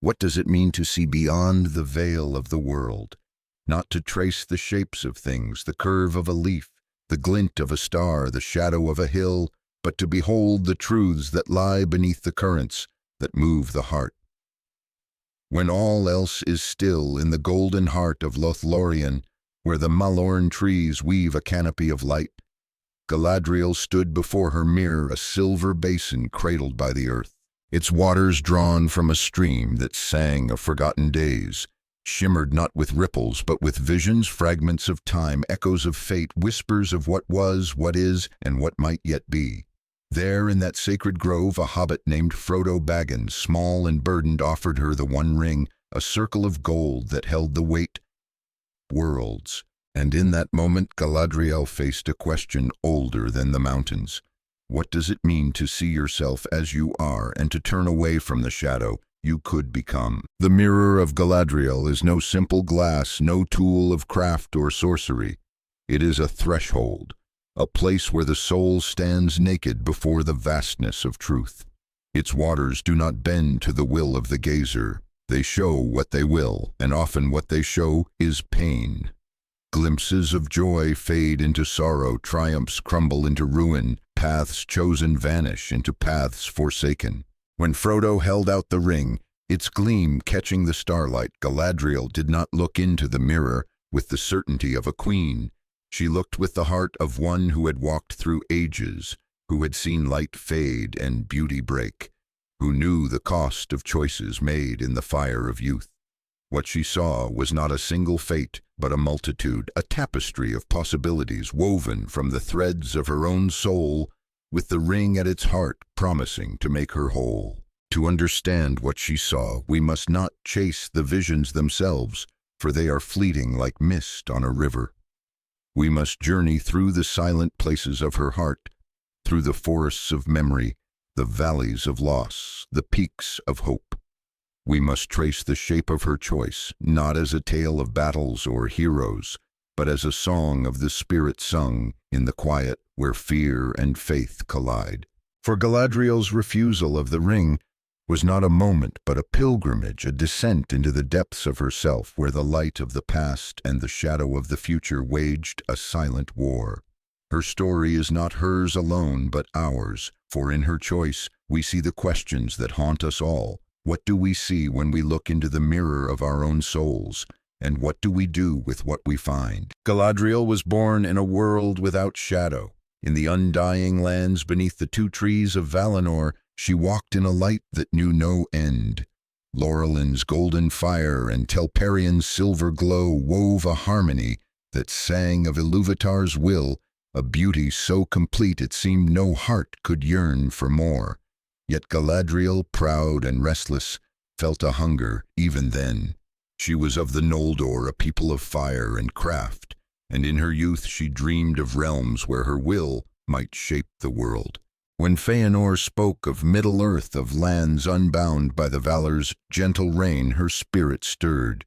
What does it mean to see beyond the veil of the world? Not to trace the shapes of things, the curve of a leaf, the glint of a star, the shadow of a hill, but to behold the truths that lie beneath the currents that move the heart. When all else is still in the golden heart of Lothlórien, where the malorn trees weave a canopy of light, Galadriel stood before her mirror, a silver basin cradled by the earth, its waters drawn from a stream that sang of forgotten days, shimmered not with ripples but with visions, fragments of time, echoes of fate, whispers of what was, what is, and what might yet be. There in that sacred grove a hobbit named Frodo Baggins, small and burdened, offered her the one ring, a circle of gold that held the weight worlds. And in that moment Galadriel faced a question older than the mountains. What does it mean to see yourself as you are and to turn away from the shadow you could become? The mirror of Galadriel is no simple glass, no tool of craft or sorcery. It is a threshold, a place where the soul stands naked before the vastness of truth. Its waters do not bend to the will of the gazer. They show what they will, and often what they show is pain. Glimpses of joy fade into sorrow, triumphs crumble into ruin, paths chosen vanish into paths forsaken. When Frodo held out the ring, its gleam catching the starlight, Galadriel did not look into the mirror with the certainty of a queen. She looked with the heart of one who had walked through ages, who had seen light fade and beauty break, who knew the cost of choices made in the fire of youth. What she saw was not a single fate, but a multitude, a tapestry of possibilities woven from the threads of her own soul, with the ring at its heart promising to make her whole. To understand what she saw, we must not chase the visions themselves, for they are fleeting like mist on a river. We must journey through the silent places of her heart, through the forests of memory, the valleys of loss, the peaks of hope. We must trace the shape of her choice, not as a tale of battles or heroes, but as a song of the spirit sung in the quiet where fear and faith collide. For Galadriel's refusal of the ring was not a moment but a pilgrimage, a descent into the depths of herself where the light of the past and the shadow of the future waged a silent war. Her story is not hers alone but ours, for in her choice we see the questions that haunt us all. What do we see when we look into the mirror of our own souls? And what do we do with what we find? Galadriel was born in a world without shadow. In the undying lands beneath the two trees of Valinor, she walked in a light that knew no end. Laurelin's golden fire and Telperian's silver glow wove a harmony that sang of Ilúvatar's will, a beauty so complete it seemed no heart could yearn for more. Yet Galadriel, proud and restless, felt a hunger even then. She was of the Noldor, a people of fire and craft, and in her youth she dreamed of realms where her will might shape the world. When Fëanor spoke of Middle-earth, of lands unbound by the Valar's gentle reign, her spirit stirred.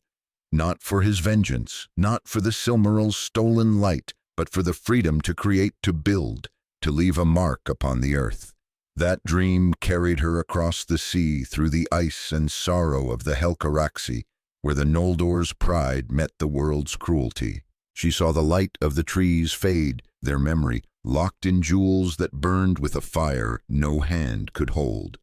Not for his vengeance, not for the Silmarils' stolen light, but for the freedom to create, to build, to leave a mark upon the earth. That dream carried her across the sea, through the ice and sorrow of the Helcaraxi, where the Noldor's pride met the world's cruelty. She saw the light of the trees fade, their memory locked in jewels that burned with a fire no hand could hold.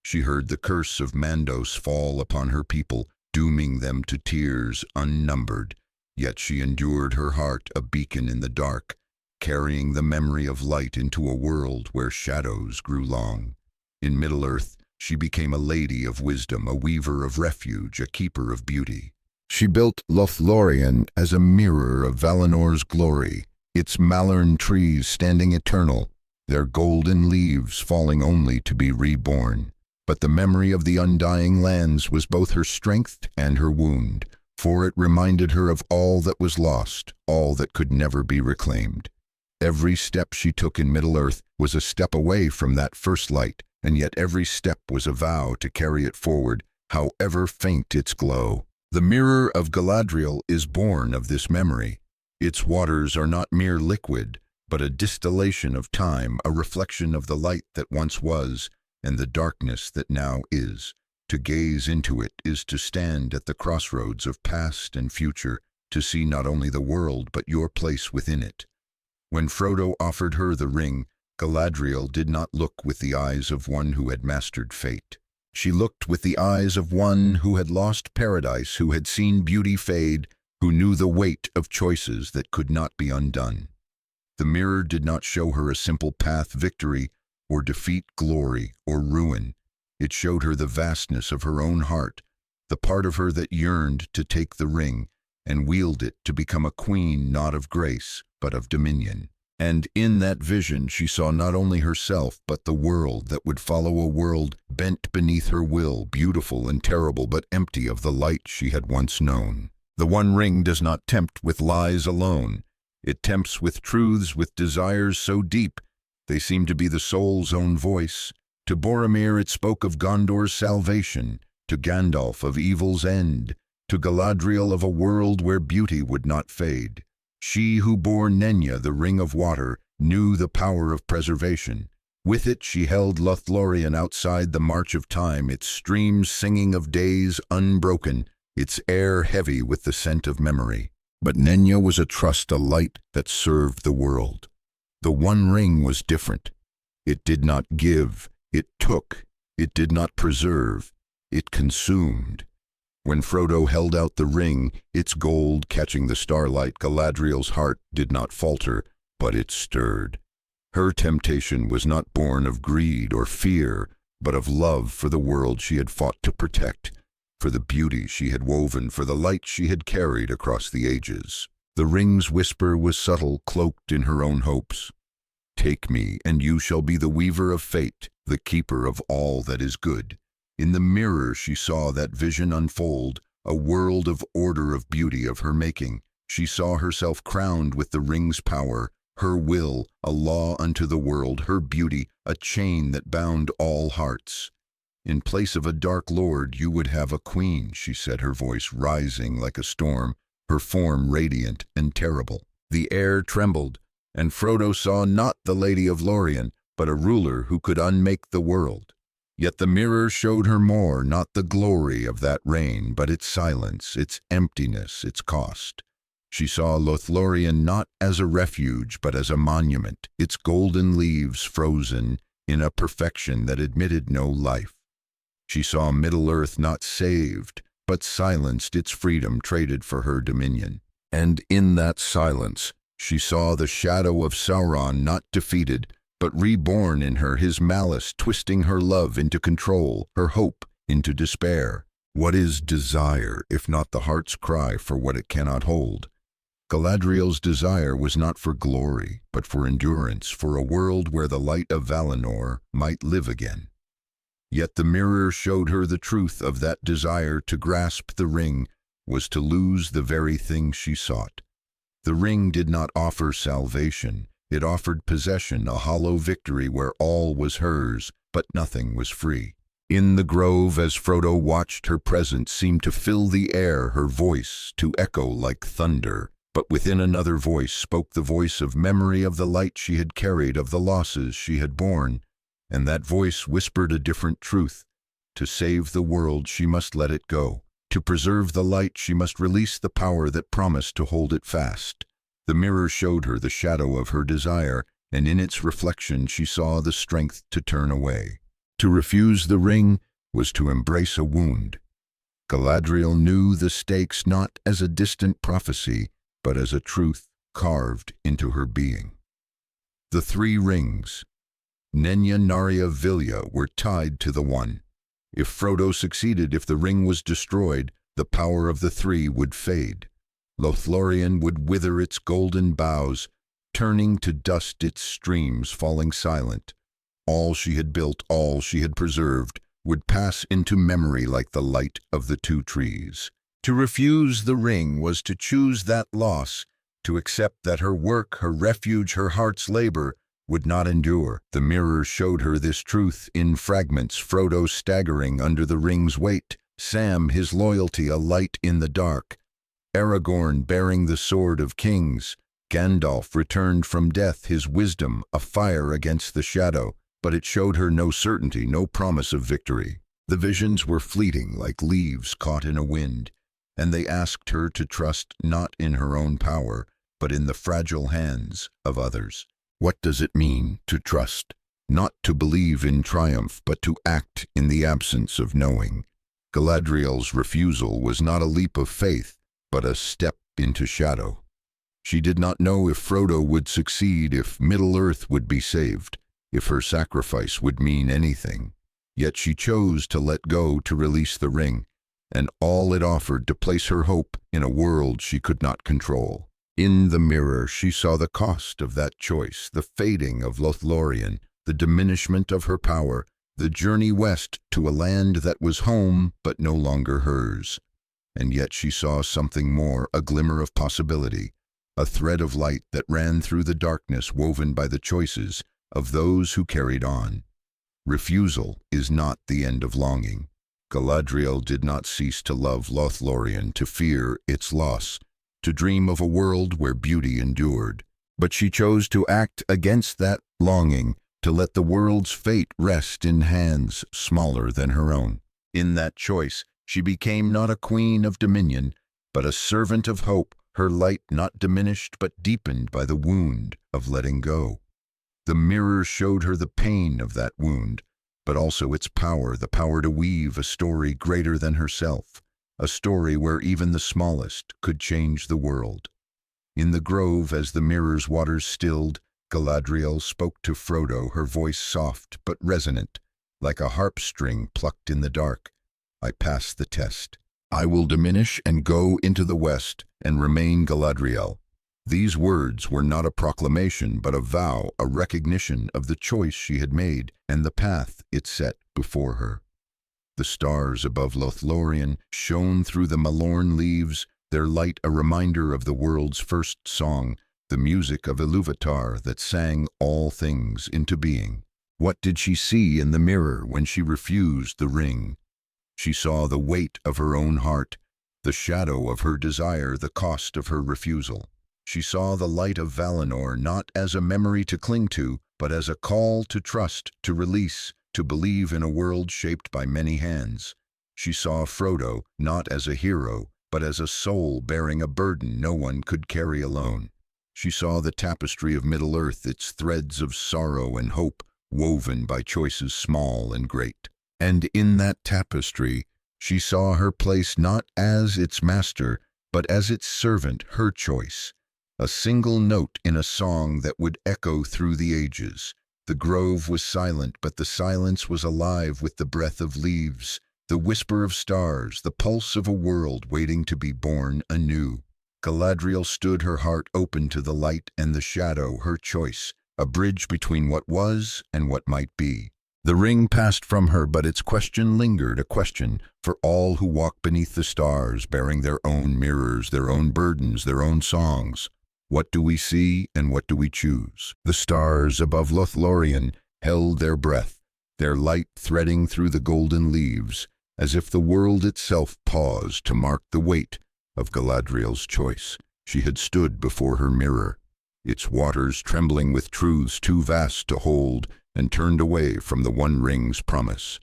She heard the curse of Mandos fall upon her people, dooming them to tears unnumbered. Yet she endured, her heart a beacon in the dark, carrying the memory of light into a world where shadows grew long. In Middle-earth, she became a lady of wisdom, a weaver of refuge, a keeper of beauty. She built Lothlórien as a mirror of Valinor's glory, its malorn trees standing eternal, their golden leaves falling only to be reborn. But the memory of the undying lands was both her strength and her wound, for it reminded her of all that was lost, all that could never be reclaimed. Every step she took in Middle-earth was a step away from that first light, and yet every step was a vow to carry it forward, however faint its glow. The mirror of Galadriel is born of this memory. Its waters are not mere liquid, but a distillation of time, a reflection of the light that once was, and the darkness that now is. To gaze into it is to stand at the crossroads of past and future, to see not only the world but your place within it. When Frodo offered her the ring, Galadriel did not look with the eyes of one who had mastered fate. She looked with the eyes of one who had lost paradise, who had seen beauty fade, who knew the weight of choices that could not be undone. The mirror did not show her a simple path, victory, or defeat, glory, or ruin. It showed her the vastness of her own heart, the part of her that yearned to take the ring and wield it to become a queen not of grace, but of dominion. And in that vision she saw not only herself, but the world that would follow, a world bent beneath her will, beautiful and terrible, but empty of the light she had once known. The One Ring does not tempt with lies alone. It tempts with truths, with desires so deep they seem to be the soul's own voice. To Boromir it spoke of Gondor's salvation, to Gandalf of evil's end, to Galadriel of a world where beauty would not fade. She who bore Nenya the Ring of Water knew the power of preservation. With it she held Lothlórien outside the march of time, its streams singing of days unbroken, its air heavy with the scent of memory. But Nenya was a trust, a light that served the world. The One Ring was different. It did not give, it took. It did not preserve, it consumed. When Frodo held out the ring, its gold catching the starlight, Galadriel's heart did not falter, but it stirred. Her temptation was not born of greed or fear, but of love for the world she had fought to protect, for the beauty she had woven, for the light she had carried across the ages. The ring's whisper was subtle, cloaked in her own hopes. Take me, and you shall be the weaver of fate, the keeper of all that is good. In the mirror she saw that vision unfold, a world of order, of beauty, of her making. She saw herself crowned with the ring's power, her will a law unto the world, her beauty a chain that bound all hearts. In place of a dark lord you would have a queen, she said, her voice rising like a storm, her form radiant and terrible. The air trembled, and Frodo saw not the Lady of Lórien, but a ruler who could unmake the world. Yet the mirror showed her more, not the glory of that reign, but its silence, its emptiness, its cost. She saw Lothlórien not as a refuge, but as a monument, its golden leaves frozen in a perfection that admitted no life. She saw Middle-earth not saved, but silenced, its freedom traded for her dominion. And in that silence, she saw the shadow of Sauron not defeated, but reborn in her, his malice twisting her love into control, her hope into despair. What is desire, if not the heart's cry for what it cannot hold? Galadriel's desire was not for glory, but for endurance, for a world where the light of Valinor might live again. Yet the mirror showed her the truth of that desire. To grasp the ring was to lose the very thing she sought. The ring did not offer salvation. It offered possession, a hollow victory where all was hers, but nothing was free. In the grove, as Frodo watched, her presence seemed to fill the air, her voice to echo like thunder. But within another voice spoke the voice of memory, of the light she had carried, of the losses she had borne. And that voice whispered a different truth. To save the world she must let it go. To preserve the light she must release the power that promised to hold it fast. The mirror showed her the shadow of her desire, and in its reflection she saw the strength to turn away. To refuse the ring was to embrace a wound. Galadriel knew the stakes not as a distant prophecy, but as a truth carved into her being. The three rings, Nenya, Narya, Vilya, were tied to the one. If Frodo succeeded, if the ring was destroyed, the power of the three would fade. Lothlórien would wither its golden boughs, turning to dust its streams, falling silent. All she had built, all she had preserved, would pass into memory like the light of the two trees. To refuse the ring was to choose that loss, to accept that her work, her refuge, her heart's labor would not endure. The mirror showed her this truth in fragments, Frodo staggering under the ring's weight, Sam, his loyalty a light in the dark, Aragorn bearing the sword of kings, Gandalf returned from death, his wisdom a fire against the shadow, but it showed her no certainty, no promise of victory. The visions were fleeting like leaves caught in a wind, and they asked her to trust not in her own power, but in the fragile hands of others. What does it mean to trust? Not to believe in triumph, but to act in the absence of knowing. Galadriel's refusal was not a leap of faith, but a step into shadow. She did not know if Frodo would succeed, if Middle-earth would be saved, if her sacrifice would mean anything. Yet she chose to let go, to release the ring, and all it offered, to place her hope in a world she could not control. In the mirror she saw the cost of that choice, the fading of Lothlórien, the diminishment of her power, the journey west to a land that was home but no longer hers. And yet she saw something more, a glimmer of possibility, a thread of light that ran through the darkness woven by the choices of those who carried on. Refusal is not the end of longing. Galadriel did not cease to love Lothlórien, to fear its loss, to dream of a world where beauty endured. But she chose to act against that longing, to let the world's fate rest in hands smaller than her own. In that choice, she became not a queen of dominion, but a servant of hope, her light not diminished but deepened by the wound of letting go. The mirror showed her the pain of that wound, but also its power, the power to weave a story greater than herself, a story where even the smallest could change the world. In the grove, as the mirror's waters stilled, Galadriel spoke to Frodo, her voice soft but resonant, like a harp string plucked in the dark. I pass the test. I will diminish and go into the west and remain Galadriel. These words were not a proclamation, but a vow, a recognition of the choice she had made and the path it set before her. The stars above Lothlórien shone through the malorn leaves, their light a reminder of the world's first song, the music of Ilúvatar that sang all things into being. What did she see in the mirror when she refused the ring? She saw the weight of her own heart, the shadow of her desire, the cost of her refusal. She saw the light of Valinor not as a memory to cling to, but as a call to trust, to release, to believe in a world shaped by many hands. She saw Frodo not as a hero, but as a soul bearing a burden no one could carry alone. She saw the tapestry of Middle-earth, its threads of sorrow and hope, woven by choices small and great. And in that tapestry, she saw her place not as its master, but as its servant, her choice. A single note in a song that would echo through the ages. The grove was silent, but the silence was alive with the breath of leaves, the whisper of stars, the pulse of a world waiting to be born anew. Galadriel stood, her heart open to the light and the shadow, her choice, a bridge between what was and what might be. The ring passed from her, but its question lingered, a question for all who walk beneath the stars, bearing their own mirrors, their own burdens, their own songs. What do we see and what do we choose? The stars above Lothlórien held their breath, their light threading through the golden leaves, as if the world itself paused to mark the weight of Galadriel's choice. She had stood before her mirror, its waters trembling with truths too vast to hold, and turned away from the One Ring's promise.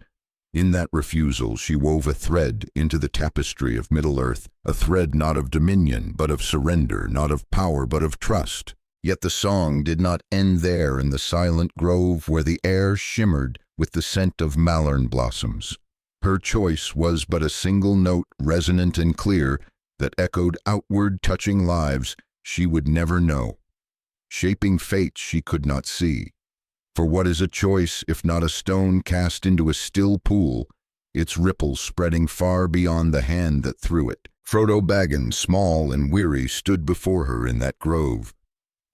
In that refusal she wove a thread into the tapestry of Middle-earth, a thread not of dominion, but of surrender, not of power, but of trust. Yet the song did not end there in the silent grove where the air shimmered with the scent of malorn blossoms. Her choice was but a single note, resonant and clear, that echoed outward, touching lives she would never know, shaping fates she could not see. For what is a choice if not a stone cast into a still pool, its ripples spreading far beyond the hand that threw it? Frodo Baggins, small and weary, stood before her in that grove,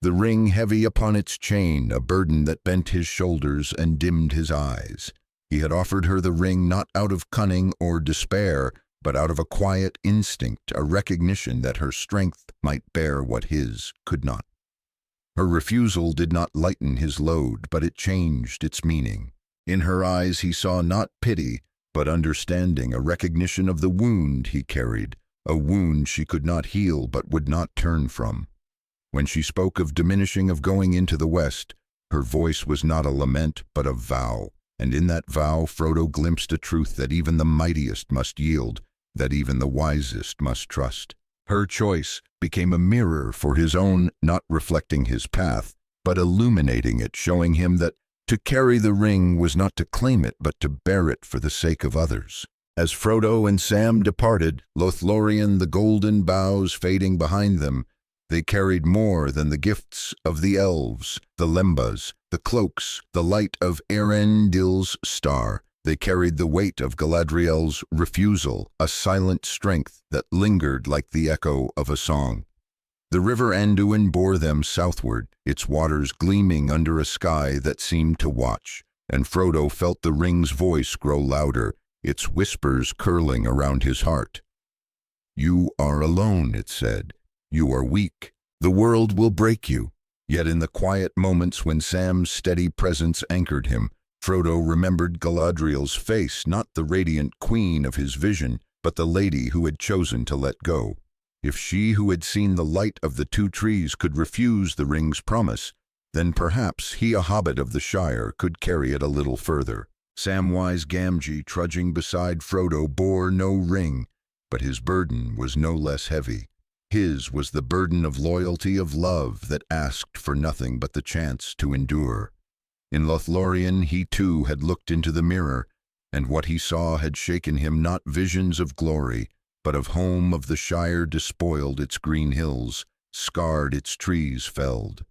the ring heavy upon its chain, a burden that bent his shoulders and dimmed his eyes. He had offered her the ring not out of cunning or despair, but out of a quiet instinct, a recognition that her strength might bear what his could not. Her refusal did not lighten his load, but it changed its meaning. In her eyes he saw not pity, but understanding, a recognition of the wound he carried, a wound she could not heal but would not turn from. When she spoke of diminishing, of going into the west, her voice was not a lament but a vow, and in that vow Frodo glimpsed a truth that even the mightiest must yield, that even the wisest must trust. Her choice became a mirror for his own, not reflecting his path, but illuminating it, showing him that to carry the ring was not to claim it, but to bear it for the sake of others. As Frodo and Sam departed, Lothlórien, the golden boughs fading behind them, they carried more than the gifts of the elves, the lembas, the cloaks, the light of Erendil's star. They carried the weight of Galadriel's refusal, a silent strength that lingered like the echo of a song. The river Anduin bore them southward, its waters gleaming under a sky that seemed to watch, and Frodo felt the ring's voice grow louder, its whispers curling around his heart. "You are alone," it said. "You are weak. The world will break you." Yet in the quiet moments when Sam's steady presence anchored him, Frodo remembered Galadriel's face, not the radiant queen of his vision, but the lady who had chosen to let go. If she who had seen the light of the two trees could refuse the ring's promise, then perhaps he, a hobbit of the Shire, could carry it a little further. Samwise Gamgee, trudging beside Frodo, bore no ring, but his burden was no less heavy. His was the burden of loyalty, of love that asked for nothing but the chance to endure. In Lothlórien he too had looked into the mirror, and what he saw had shaken him, not visions of glory, but of home of the Shire despoiled, its green hills, scarred, its trees felled.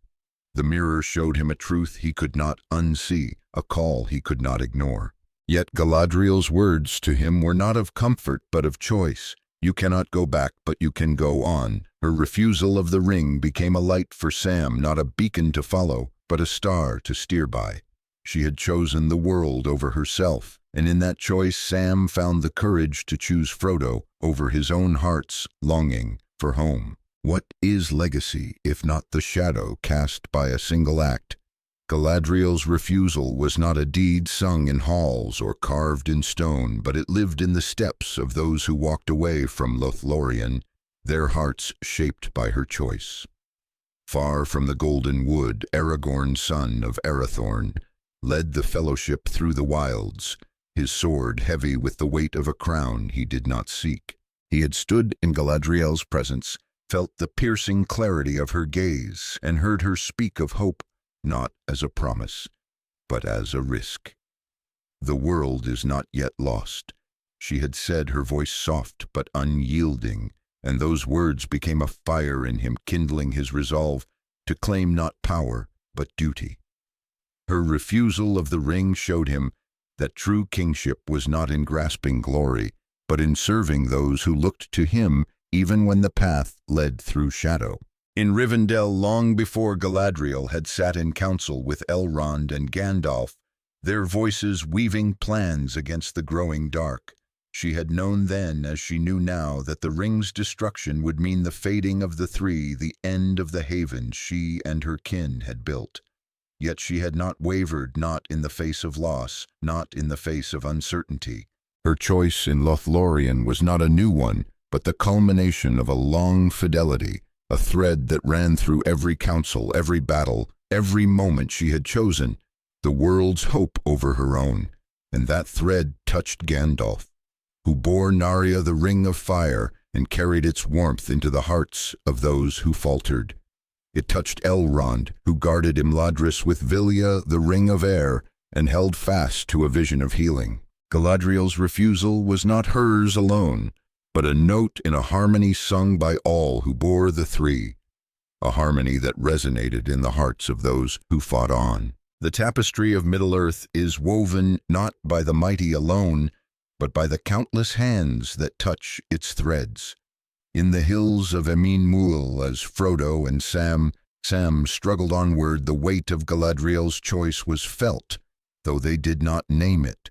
The mirror showed him a truth he could not unsee, a call he could not ignore. Yet Galadriel's words to him were not of comfort but of choice. You cannot go back, but you can go on. Her refusal of the ring became a light for Sam, not a beacon to follow, but a star to steer by. She had chosen the world over herself, and in that choice Sam found the courage to choose Frodo over his own heart's longing for home. What is legacy if not the shadow cast by a single act? Galadriel's refusal was not a deed sung in halls or carved in stone, but it lived in the steps of those who walked away from Lothlórien, their hearts shaped by her choice. Far from the Golden Wood, Aragorn, son of Arathorn, led the fellowship through the wilds, his sword heavy with the weight of a crown he did not seek. He had stood in Galadriel's presence, felt the piercing clarity of her gaze, and heard her speak of hope, not as a promise, but as a risk. "The world is not yet lost," she had said, her voice soft but unyielding, and those words became a fire in him, kindling his resolve to claim not power, but duty. Her refusal of the ring showed him that true kingship was not in grasping glory, but in serving those who looked to him even when the path led through shadow. In Rivendell, long before Galadriel had sat in council with Elrond and Gandalf, their voices weaving plans against the growing dark, she had known then, as she knew now, that the ring's destruction would mean the fading of the three, the end of the haven she and her kin had built. Yet she had not wavered, not in the face of loss, not in the face of uncertainty. Her choice in Lothlórien was not a new one, but the culmination of a long fidelity, a thread that ran through every council, every battle, every moment she had chosen, the world's hope over her own. And that thread touched Gandalf, who bore Narya the Ring of Fire and carried its warmth into the hearts of those who faltered. It touched Elrond, who guarded Imladris with Vilya the Ring of Air and held fast to a vision of healing. Galadriel's refusal was not hers alone, but a note in a harmony sung by all who bore the three, a harmony that resonated in the hearts of those who fought on. The tapestry of Middle-earth is woven not by the mighty alone, but by the countless hands that touch its threads. In the hills of Emin Muil, as Frodo and Sam struggled onward, the weight of Galadriel's choice was felt, though they did not name it.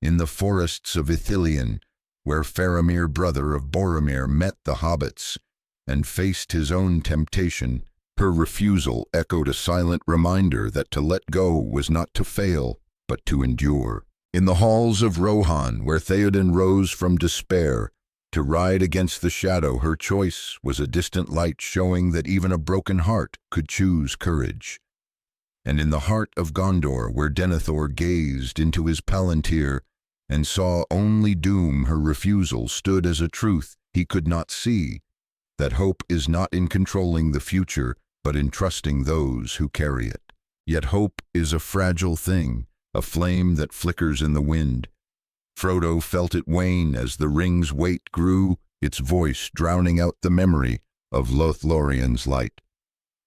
In the forests of Ithilien, where Faramir, brother of Boromir, met the hobbits and faced his own temptation, her refusal echoed a silent reminder that to let go was not to fail, but to endure. In the halls of Rohan, where Theoden rose from despair to ride against the shadow, her choice was a distant light showing that even a broken heart could choose courage. And in the heart of Gondor, where Denethor gazed into his palantir and saw only doom, her refusal stood as a truth he could not see, that hope is not in controlling the future, but in trusting those who carry it. Yet hope is a fragile thing, a flame that flickers in the wind. Frodo felt it wane as the ring's weight grew, its voice drowning out the memory of Lothlórien's light.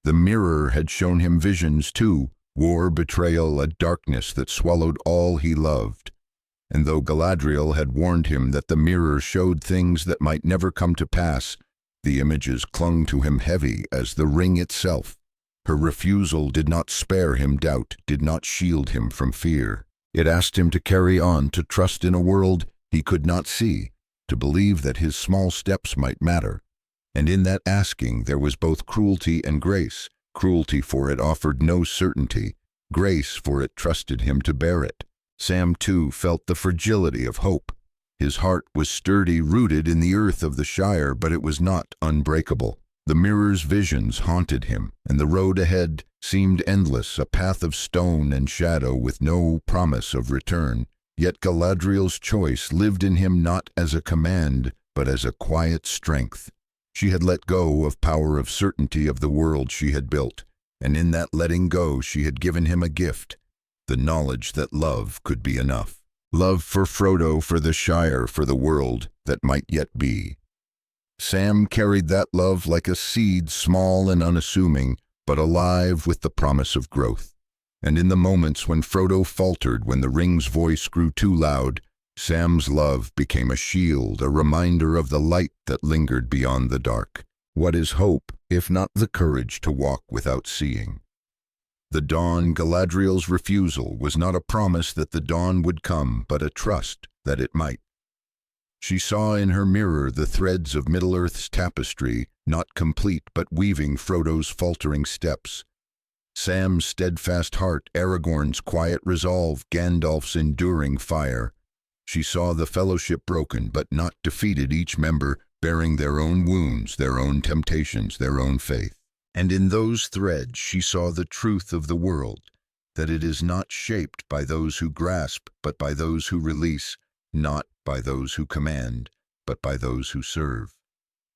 The mirror had shown him visions too, war, betrayal, a darkness that swallowed all he loved. And though Galadriel had warned him that the mirror showed things that might never come to pass, the images clung to him heavy as the ring itself. Her refusal did not spare him doubt, did not shield him from fear. It asked him to carry on, to trust in a world he could not see, to believe that his small steps might matter. And in that asking there was both cruelty and grace. Cruelty, for it offered no certainty. Grace, for it trusted him to bear it. Sam, too, felt the fragility of hope. His heart was sturdy, rooted in the earth of the Shire, but it was not unbreakable. The mirror's visions haunted him, and the road ahead seemed endless, a path of stone and shadow with no promise of return. Yet Galadriel's choice lived in him not as a command, but as a quiet strength. She had let go of power, of certainty of the world she had built, and in that letting go she had given him a gift, the knowledge that love could be enough. Love for Frodo, for the Shire, for the world that might yet be. Sam carried that love like a seed, small and unassuming, but alive with the promise of growth. And in the moments when Frodo faltered, when the ring's voice grew too loud, Sam's love became a shield, a reminder of the light that lingered beyond the dark. What is hope, if not the courage to walk without seeing? The dawn, Galadriel's refusal, was not a promise that the dawn would come, but a trust that it might. She saw in her mirror the threads of Middle-earth's tapestry, not complete but weaving Frodo's faltering steps. Sam's steadfast heart, Aragorn's quiet resolve, Gandalf's enduring fire. She saw the fellowship broken but not defeated, each member bearing their own wounds, their own temptations, their own faith. And in those threads she saw the truth of the world, that it is not shaped by those who grasp, but by those who release, not by those who command, but by those who serve.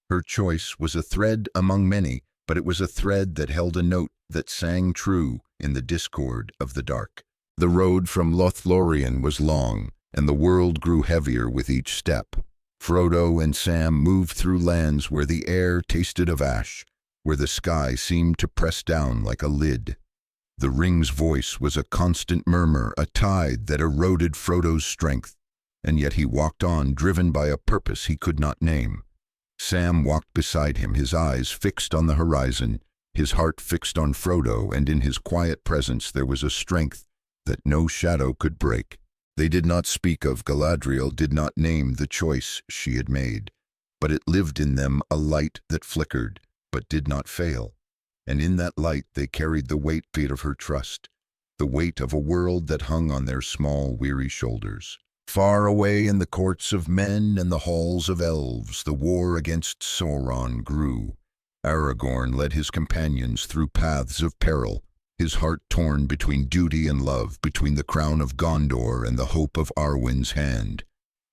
Her choice was a thread among many, but it was a thread that held a note that sang true in the discord of the dark. The road from Lothlórien was long, and the world grew heavier with each step. Frodo and Sam moved through lands where the air tasted of ash, where the sky seemed to press down like a lid. The ring's voice was a constant murmur, a tide that eroded Frodo's strength, and yet he walked on, driven by a purpose he could not name. Sam walked beside him, his eyes fixed on the horizon, his heart fixed on Frodo, and in his quiet presence there was a strength that no shadow could break. They did not speak of Galadriel, did not name the choice she had made, but it lived in them, a light that flickered, but did not fail. And in that light they carried the weight of her trust, the weight of a world that hung on their small, weary shoulders. Far away in the courts of men and the halls of elves, the war against Sauron grew. Aragorn led his companions through paths of peril, his heart torn between duty and love, between the crown of Gondor and the hope of Arwen's hand.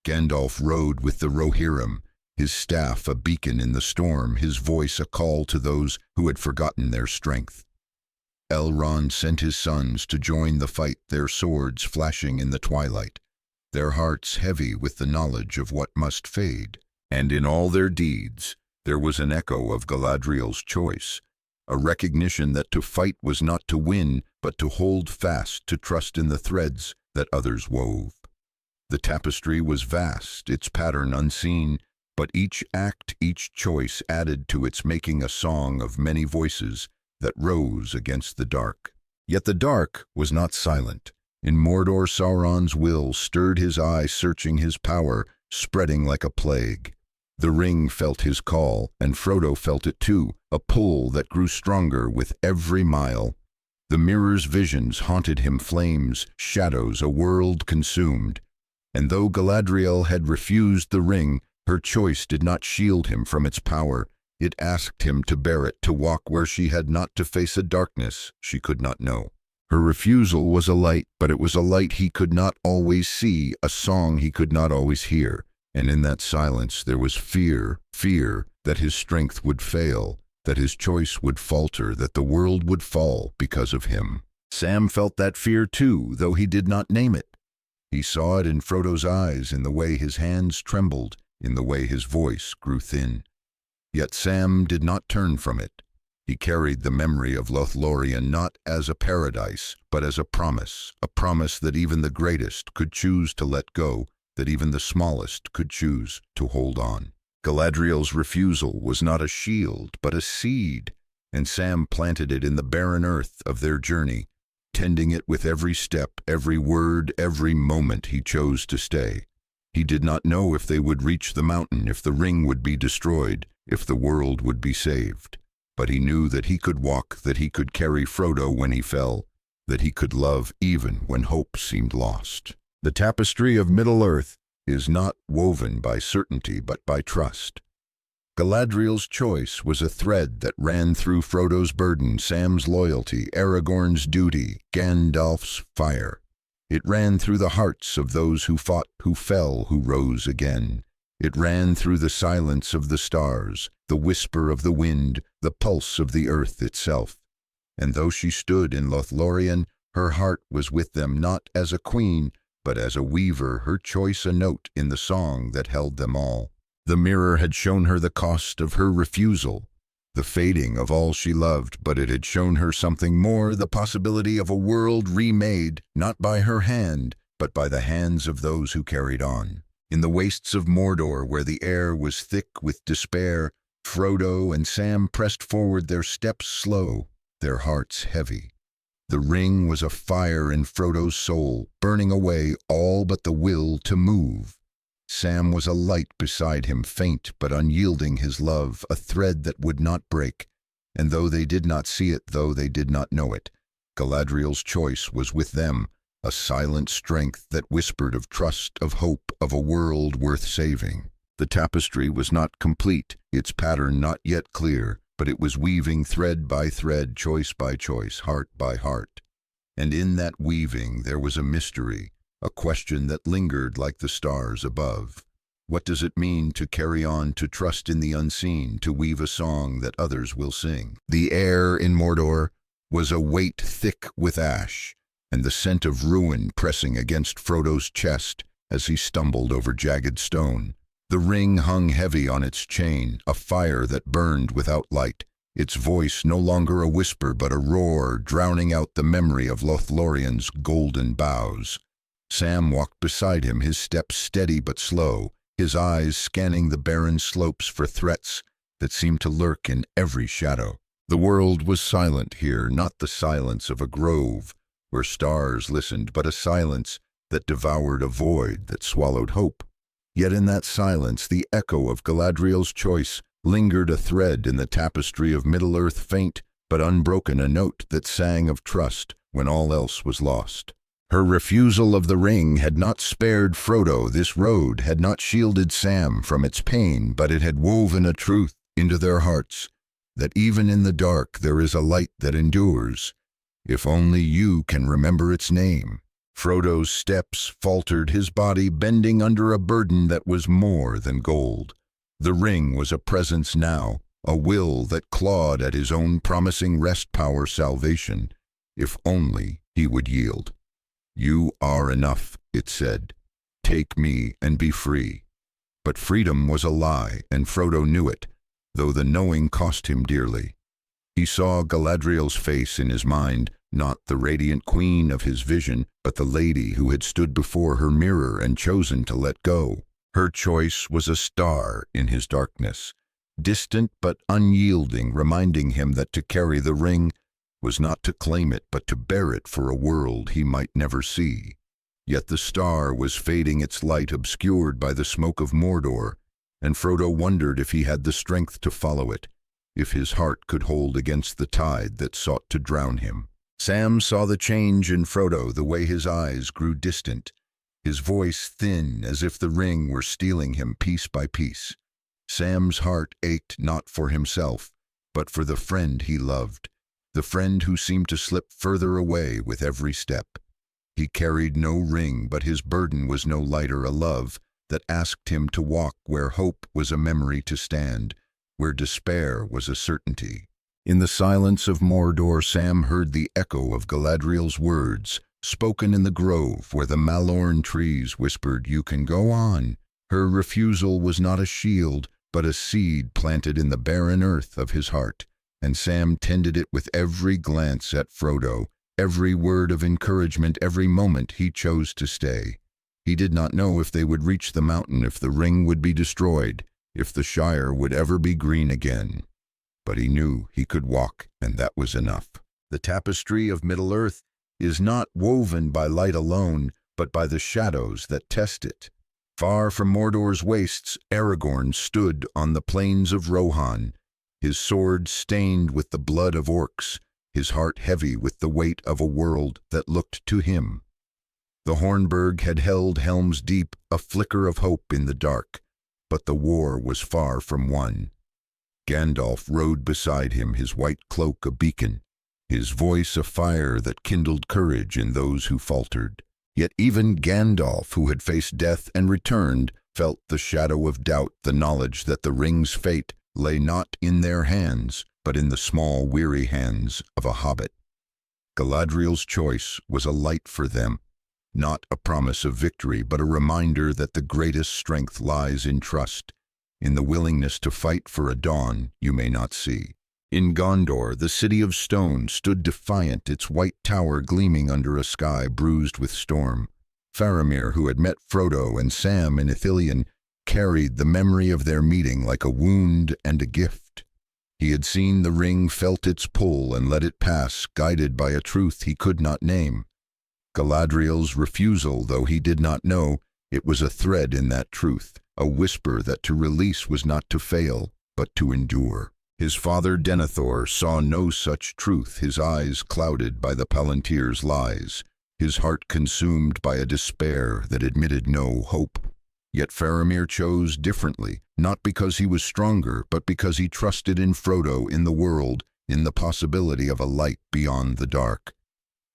Gandalf rode with the Rohirrim, his staff a beacon in the storm, his voice a call to those who had forgotten their strength. Elrond sent his sons to join the fight, their swords flashing in the twilight, their hearts heavy with the knowledge of what must fade. And in all their deeds there was an echo of Galadriel's choice, a recognition that to fight was not to win, but to hold fast, to trust in the threads that others wove. The tapestry was vast, its pattern unseen, but each act, each choice added to its making a song of many voices that rose against the dark. Yet the dark was not silent. In Mordor, Sauron's will stirred his eye, searching his power, spreading like a plague. The ring felt his call, and Frodo felt it too, a pull that grew stronger with every mile. The mirror's visions haunted him, flames, shadows, a world consumed. And though Galadriel had refused the ring, her choice did not shield him from its power. It asked him to bear it, to walk where she had not, to face a darkness she could not know. Her refusal was a light, but it was a light he could not always see, a song he could not always hear. And in that silence there was fear that his strength would fail, that his choice would falter, that the world would fall because of him. Sam felt that fear too, though he did not name it. He saw it in Frodo's eyes, in the way his hands trembled, in the way his voice grew thin. Yet Sam did not turn from it. He carried the memory of Lothlórien not as a paradise, but as a promise that even the greatest could choose to let go, that even the smallest could choose to hold on. Galadriel's refusal was not a shield, but a seed, and Sam planted it in the barren earth of their journey, tending it with every step, every word, every moment he chose to stay. He did not know if they would reach the mountain, if the ring would be destroyed, if the world would be saved. But he knew that he could walk, that he could carry Frodo when he fell, that he could love even when hope seemed lost. The tapestry of Middle-earth is not woven by certainty but by trust. Galadriel's choice was a thread that ran through Frodo's burden, Sam's loyalty, Aragorn's duty, Gandalf's fire. It ran through the hearts of those who fought, who fell, who rose again. It ran through the silence of the stars, the whisper of the wind, the pulse of the earth itself. And though she stood in Lothlórien, her heart was with them not as a queen, but as a weaver, her choice a note in the song that held them all. The mirror had shown her the cost of her refusal, the fading of all she loved, but it had shown her something more, the possibility of a world remade, not by her hand, but by the hands of those who carried on. In the wastes of Mordor, where the air was thick with despair, Frodo and Sam pressed forward, their steps slow, their hearts heavy. The ring was a fire in Frodo's soul, burning away all but the will to move. Sam was a light beside him, faint but unyielding, his love, a thread that would not break. And though they did not see it, though they did not know it, Galadriel's choice was with them, a silent strength that whispered of trust, of hope, of a world worth saving. The tapestry was not complete, its pattern not yet clear, but it was weaving thread by thread, choice by choice, heart by heart. And in that weaving there was a mystery, a question that lingered like the stars above. What does it mean to carry on, to trust in the unseen, to weave a song that others will sing? The air in Mordor was a weight thick with ash, and the scent of ruin pressing against Frodo's chest as he stumbled over jagged stone. The ring hung heavy on its chain, a fire that burned without light, its voice no longer a whisper but a roar, drowning out the memory of Lothlórien's golden boughs. Sam walked beside him, his steps steady but slow, his eyes scanning the barren slopes for threats that seemed to lurk in every shadow. The world was silent here, not the silence of a grove where stars listened, but a silence that devoured a void that swallowed hope. Yet in that silence, the echo of Galadriel's choice lingered, a thread in the tapestry of Middle-earth, faint but unbroken, a note that sang of trust when all else was lost. Her refusal of the ring had not spared Frodo. This road had not shielded Sam from its pain, but it had woven a truth into their hearts, that even in the dark there is a light that endures, if only you can remember its name. Frodo's steps faltered, his body bending under a burden that was more than gold. The ring was a presence now, a will that clawed at his own, promising rest, power, salvation, if only he would yield. "You are enough," it said. "Take me and be free." But freedom was a lie, and Frodo knew it, though the knowing cost him dearly. He saw Galadriel's face in his mind, not the radiant queen of his vision, but the lady who had stood before her mirror and chosen to let go. Her choice was a star in his darkness, distant but unyielding, reminding him that to carry the ring was not to claim it, but to bear it for a world he might never see. Yet the star was fading, its light obscured by the smoke of Mordor, and Frodo wondered if he had the strength to follow it, if his heart could hold against the tide that sought to drown him. Sam saw the change in Frodo, the way his eyes grew distant, his voice thin as if the ring were stealing him piece by piece. Sam's heart ached not for himself, but for the friend he loved, the friend who seemed to slip further away with every step. He carried no ring, but his burden was no lighter, a love that asked him to walk where hope was a memory to stand, where despair was a certainty. In the silence of Mordor, Sam heard the echo of Galadriel's words, spoken in the grove where the Lothlórien trees whispered, "You can go on." Her refusal was not a shield, but a seed planted in the barren earth of his heart, and Sam tended it with every glance at Frodo, every word of encouragement, every moment he chose to stay. He did not know if they would reach the mountain, if the ring would be destroyed, if the Shire would ever be green again. But he knew he could walk, and that was enough. The tapestry of Middle-earth is not woven by light alone, but by the shadows that test it. Far from Mordor's wastes, Aragorn stood on the plains of Rohan, his sword stained with the blood of orcs, his heart heavy with the weight of a world that looked to him. The Hornburg had held Helm's Deep, a flicker of hope in the dark, but the war was far from won. Gandalf rode beside him, his white cloak a beacon, his voice a fire that kindled courage in those who faltered. Yet even Gandalf, who had faced death and returned, felt the shadow of doubt, the knowledge that the ring's fate lay not in their hands, but in the small, weary hands of a hobbit. Galadriel's choice was a light for them, not a promise of victory, but a reminder that the greatest strength lies in trust, in the willingness to fight for a dawn you may not see. In Gondor, the city of stone stood defiant, its white tower gleaming under a sky bruised with storm. Faramir, who had met Frodo and Sam in Ithilien, carried the memory of their meeting like a wound and a gift. He had seen the ring, felt its pull, and let it pass, guided by a truth he could not name. Galadriel's refusal, though he did not know, it was a thread in that truth, a whisper that to release was not to fail, but to endure. His father Denethor saw no such truth, his eyes clouded by the Palantir's lies, his heart consumed by a despair that admitted no hope. Yet Faramir chose differently, not because he was stronger, but because he trusted in Frodo, in the world, in the possibility of a light beyond the dark.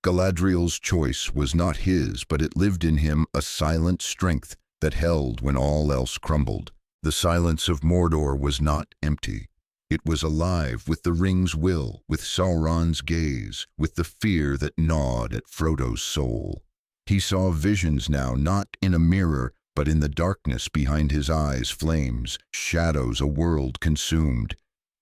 Galadriel's choice was not his, but it lived in him, a silent strength that held when all else crumbled. The silence of Mordor was not empty. It was alive with the ring's will, with Sauron's gaze, with the fear that gnawed at Frodo's soul. He saw visions now, not in a mirror, but in the darkness behind his eyes, flames, shadows, a world consumed.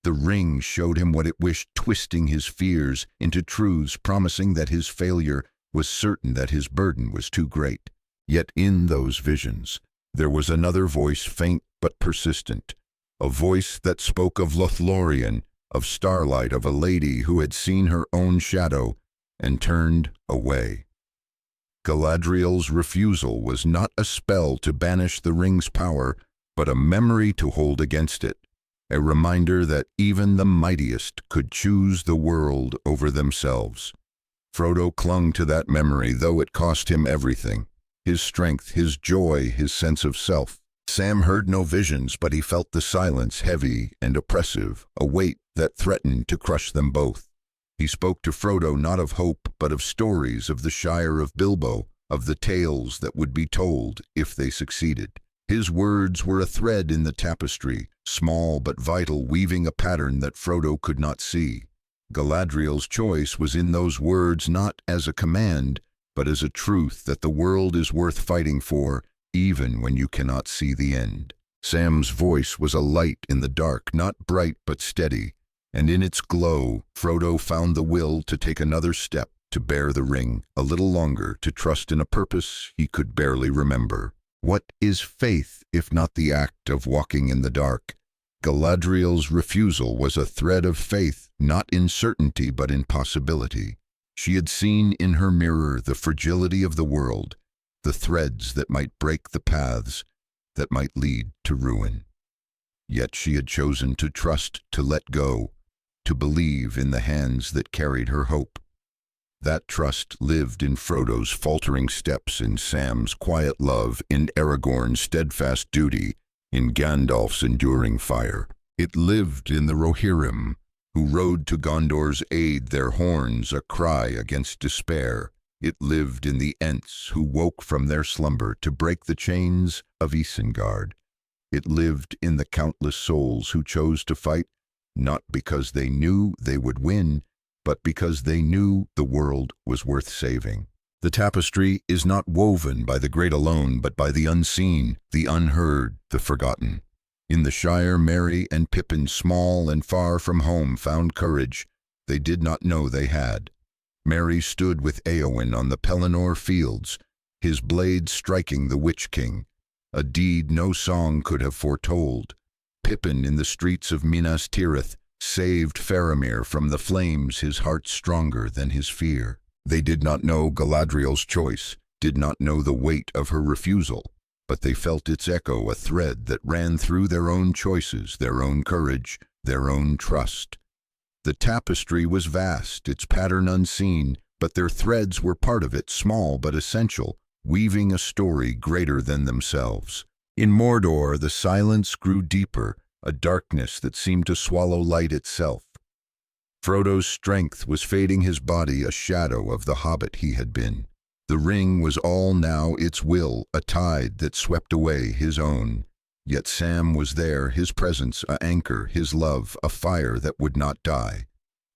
The ring showed him what it wished, twisting his fears into truths, promising that his failure was certain, that his burden was too great. Yet in those visions, there was another voice, faint but persistent, a voice that spoke of Lothlórien, of starlight, of a lady who had seen her own shadow and turned away. Galadriel's refusal was not a spell to banish the ring's power, but a memory to hold against it, a reminder that even the mightiest could choose the world over themselves. Frodo clung to that memory, though it cost him everything, his strength, his joy, his sense of self. Sam heard no visions, but he felt the silence, heavy and oppressive, a weight that threatened to crush them both. He spoke to Frodo not of hope, but of stories, of the Shire of Bilbo, of the tales that would be told if they succeeded. His words were a thread in the tapestry, small but vital, weaving a pattern that Frodo could not see. Galadriel's choice was in those words, not as a command, but as a truth that the world is worth fighting for, even when you cannot see the end. Sam's voice was a light in the dark, not bright but steady, and in its glow, Frodo found the will to take another step, to bear the ring a little longer, to trust in a purpose he could barely remember. What is faith if not the act of walking in the dark? Galadriel's refusal was a thread of faith, not in certainty but in possibility. She had seen in her mirror the fragility of the world, the threads that might break the paths that might lead to ruin. Yet she had chosen to trust, to let go, to believe in the hands that carried her hope. That trust lived in Frodo's faltering steps, in Sam's quiet love, in Aragorn's steadfast duty, in Gandalf's enduring fire. It lived in the Rohirrim, who rode to Gondor's aid, their horns a cry against despair. It lived in the Ents who woke from their slumber to break the chains of Isengard. It lived in the countless souls who chose to fight, not because they knew they would win, but because they knew the world was worth saving. The tapestry is not woven by the great alone, but by the unseen, the unheard, the forgotten. In the Shire, Merry and Pippin, small and far from home, found courage they did not know they had. Merry stood with Éowyn on the Pelennor fields, his blade striking the Witch King, a deed no song could have foretold. Pippin in the streets of Minas Tirith saved Faramir from the flames, his heart stronger than his fear. They did not know Galadriel's choice, did not know the weight of her refusal, but they felt its echo, a thread that ran through their own choices, their own courage, their own trust. The tapestry was vast, its pattern unseen, but their threads were part of it, small but essential, weaving a story greater than themselves. In Mordor, the silence grew deeper, a darkness that seemed to swallow light itself. Frodo's strength was fading, his body a shadow of the hobbit he had been. The ring was all now its will, a tide that swept away his own. Yet Sam was there, his presence a anchor, his love a fire that would not die.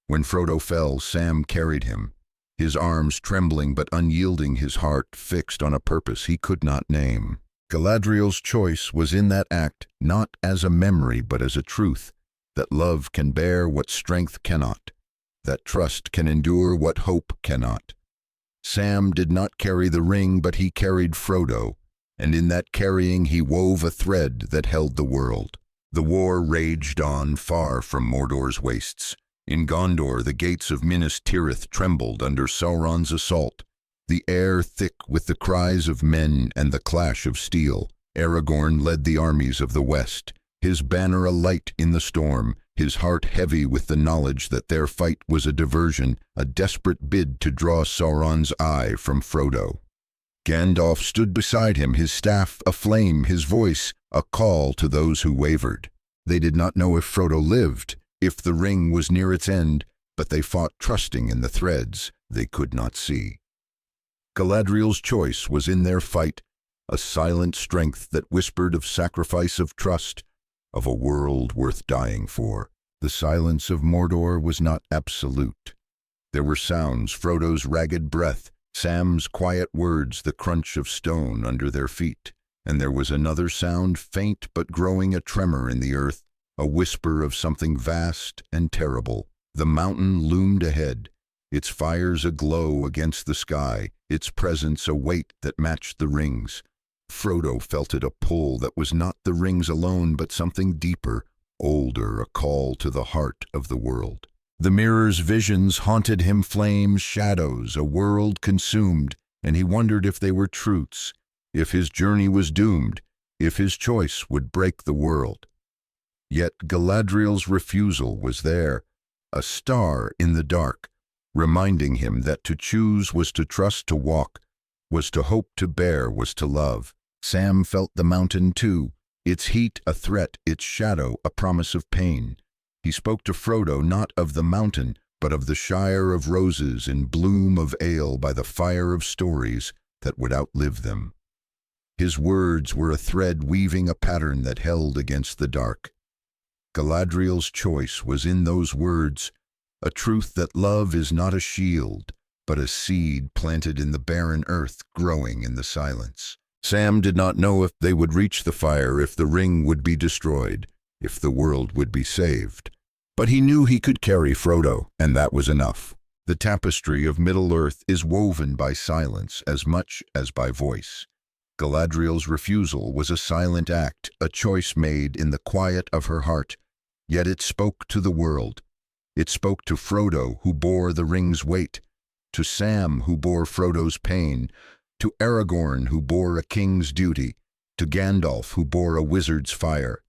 When Frodo fell, Sam carried him, his arms trembling but unyielding, his heart fixed on a purpose he could not name. Galadriel's choice was in that act, not as a memory but as a truth, that love can bear what strength cannot, that trust can endure what hope cannot. Sam did not carry the ring, but he carried Frodo, and in that carrying he wove a thread that held the world. The war raged on far from Mordor's wastes. In Gondor, the gates of Minas Tirith trembled under Sauron's assault, the air thick with the cries of men and the clash of steel. Aragorn led the armies of the west, his banner alight in the storm, his heart heavy with the knowledge that their fight was a diversion, a desperate bid to draw Sauron's eye from Frodo. Gandalf stood beside him, his staff aflame, his voice a call to those who wavered. They did not know if Frodo lived, if the ring was near its end, but they fought trusting in the threads they could not see. Galadriel's choice was in their fight, a silent strength that whispered of sacrifice, of trust, of a world worth dying for. The silence of Mordor was not absolute. There were sounds, Frodo's ragged breath, Sam's quiet words, the crunch of stone under their feet. And there was another sound, faint but growing, a tremor in the earth, a whisper of something vast and terrible. The mountain loomed ahead, its fires aglow against the sky, its presence a weight that matched the rings. Frodo felt it, a pull that was not the rings alone, but something deeper, older, a call to the heart of the world. The mirror's visions haunted him, flames, shadows, a world consumed, and he wondered if they were truths, if his journey was doomed, if his choice would break the world. Yet Galadriel's refusal was there, a star in the dark, reminding him that to choose was to trust, to walk, was to hope, to bear, was to love. Sam felt the mountain too, its heat a threat, its shadow a promise of pain. He spoke to Frodo not of the mountain, but of the Shire of Roses in bloom of ale by the fire of stories that would outlive them. His words were a thread weaving a pattern that held against the dark. Galadriel's choice was in those words, a truth that love is not a shield, but a seed planted in the barren earth, growing in the silence. Sam did not know if they would reach the fire, if the ring would be destroyed, if the world would be saved. But he knew he could carry Frodo, and that was enough. The tapestry of Middle-earth is woven by silence as much as by voice. Galadriel's refusal was a silent act, a choice made in the quiet of her heart, yet it spoke to the world. It spoke to Frodo, who bore the ring's weight, to Sam, who bore Frodo's pain, to Aragorn, who bore a king's duty, to Gandalf, who bore a wizard's fire.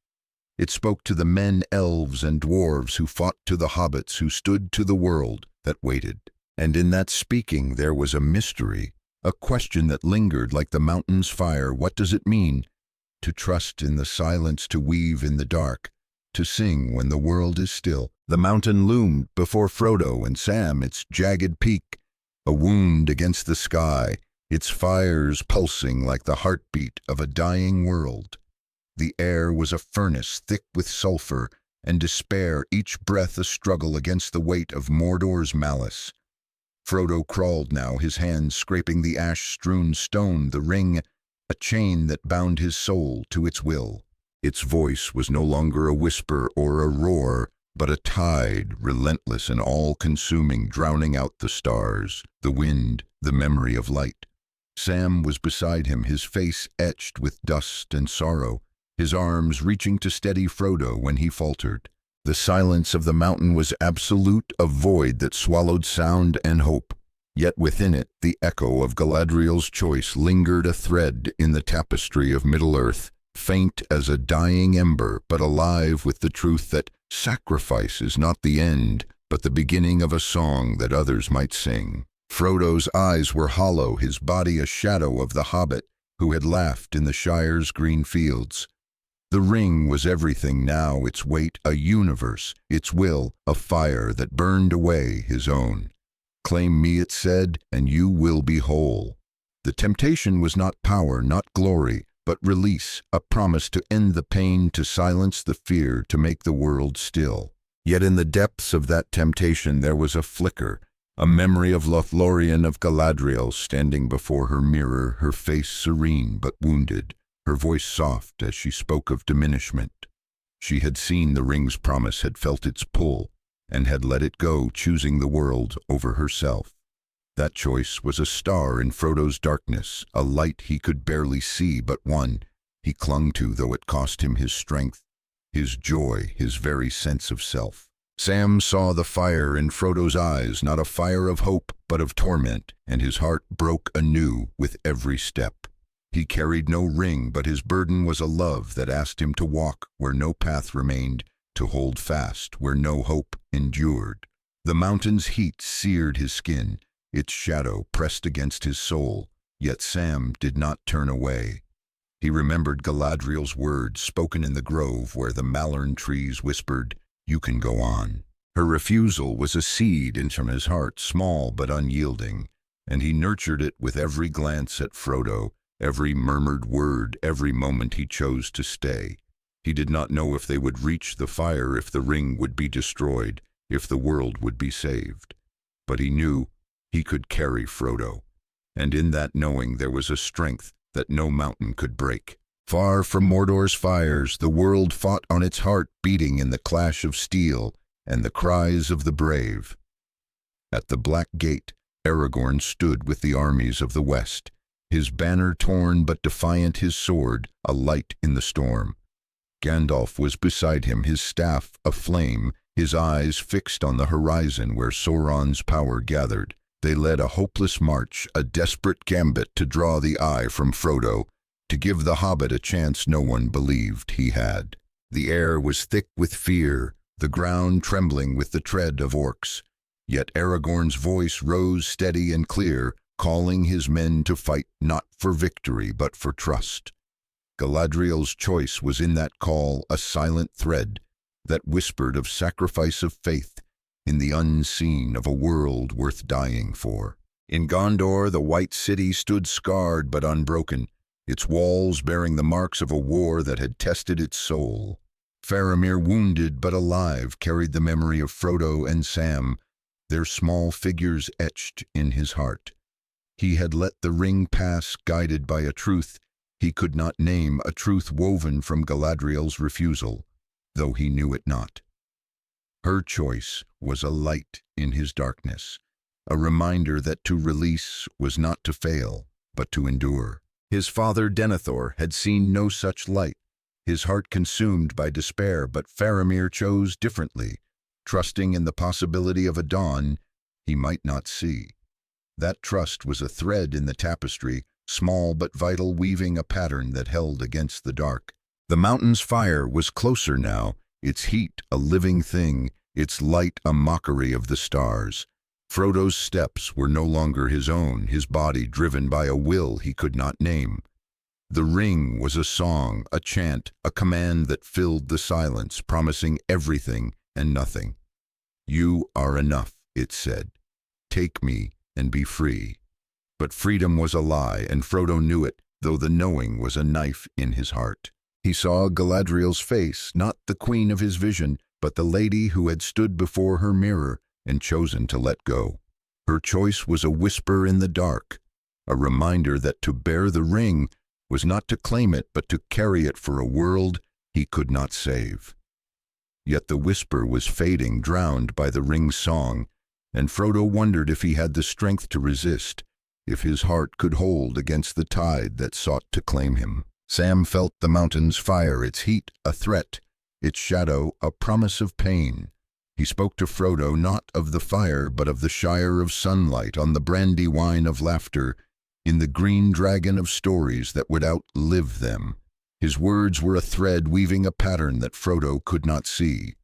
It spoke to the men, elves, and dwarves who fought, to the hobbits who stood, to the world that waited. And in that speaking there was a mystery, a question that lingered like the mountain's fire. What does it mean to trust in the silence, to weave in the dark, to sing when the world is still? The mountain loomed before Frodo and Sam, its jagged peak, a wound against the sky, its fires pulsing like the heartbeat of a dying world. The air was a furnace thick with sulfur and despair, each breath a struggle against the weight of Mordor's malice. Frodo crawled now, his hands scraping the ash-strewn stone, the ring, a chain that bound his soul to its will. Its voice was no longer a whisper or a roar, but a tide, relentless and all-consuming, drowning out the stars, the wind, the memory of light. Sam was beside him, his face etched with dust and sorrow, his arms reaching to steady Frodo when he faltered. The silence of the mountain was absolute, a void that swallowed sound and hope. Yet within it, the echo of Galadriel's choice lingered, a thread in the tapestry of Middle-earth, faint as a dying ember, but alive with the truth that sacrifice is not the end, but the beginning of a song that others might sing. Frodo's eyes were hollow, his body a shadow of the hobbit who had laughed in the Shire's green fields. The ring was everything now, its weight a universe, its will a fire that burned away his own. "Claim me," it said, "and you will be whole." The temptation was not power, not glory, but release, a promise to end the pain, to silence the fear, to make the world still. Yet in the depths of that temptation there was a flicker, a memory of Lothlórien, of Galadriel standing before her mirror, her face serene but wounded, her voice soft as she spoke of diminishment. She had seen the ring's promise, had felt its pull, and had let it go, choosing the world over herself. That choice was a star in Frodo's darkness, a light he could barely see, but one he clung to, though it cost him his strength, his joy, his very sense of self. Sam saw the fire in Frodo's eyes, not a fire of hope, but of torment, and his heart broke anew with every step. He carried no ring, but his burden was a love that asked him to walk where no path remained, to hold fast where no hope endured. The mountain's heat seared his skin, its shadow pressed against his soul, yet Sam did not turn away. He remembered Galadriel's words spoken in the grove where the malern trees whispered, "You can go on." Her refusal was a seed into his heart, small but unyielding, and he nurtured it with every glance at Frodo, every murmured word, every moment he chose to stay. He did not know if they would reach the fire, if the ring would be destroyed, if the world would be saved. But he knew he could carry Frodo, and in that knowing there was a strength that no mountain could break. Far from Mordor's fires, the world fought on its heart, beating in the clash of steel and the cries of the brave. At the Black Gate, Aragorn stood with the armies of the West, his banner torn but defiant, his sword a light in the storm. Gandalf was beside him, his staff aflame, his eyes fixed on the horizon where Sauron's power gathered. They led a hopeless march, a desperate gambit to draw the eye from Frodo, to give the hobbit a chance no one believed he had. The air was thick with fear, the ground trembling with the tread of orcs. Yet Aragorn's voice rose steady and clear, calling his men to fight not for victory but for trust. Galadriel's choice was in that call, a silent thread that whispered of sacrifice of faith in the unseen of a world worth dying for. In Gondor, the White City stood scarred but unbroken, its walls bearing the marks of a war that had tested its soul. Faramir, wounded but alive, carried the memory of Frodo and Sam, their small figures etched in his heart. He had let the ring pass, guided by a truth he could not name, a truth woven from Galadriel's refusal, though he knew it not. Her choice was a light in his darkness, a reminder that to release was not to fail, but to endure. His father Denethor had seen no such light, his heart consumed by despair, but Faramir chose differently, trusting in the possibility of a dawn he might not see. That trust was a thread in the tapestry, small but vital, weaving a pattern that held against the dark. The mountain's fire was closer now, its heat a living thing, its light a mockery of the stars. Frodo's steps were no longer his own, his body driven by a will he could not name. The ring was a song, a chant, a command that filled the silence, promising everything and nothing. "You are enough," it said. "Take me and be free." But freedom was a lie, and Frodo knew it, though the knowing was a knife in his heart. He saw Galadriel's face, not the queen of his vision, but the lady who had stood before her mirror and chosen to let go. Her choice was a whisper in the dark, a reminder that to bear the ring was not to claim it, but to carry it for a world he could not save. Yet the whisper was fading, drowned by the ring's song, and Frodo wondered if he had the strength to resist, if his heart could hold against the tide that sought to claim him. Sam felt the mountain's fire, its heat a threat, its shadow a promise of pain. He spoke to Frodo not of the fire, but of the Shire of sunlight, on the brandy wine of laughter, in the green dragon of stories that would outlive them. His words were a thread weaving a pattern that Frodo could not see.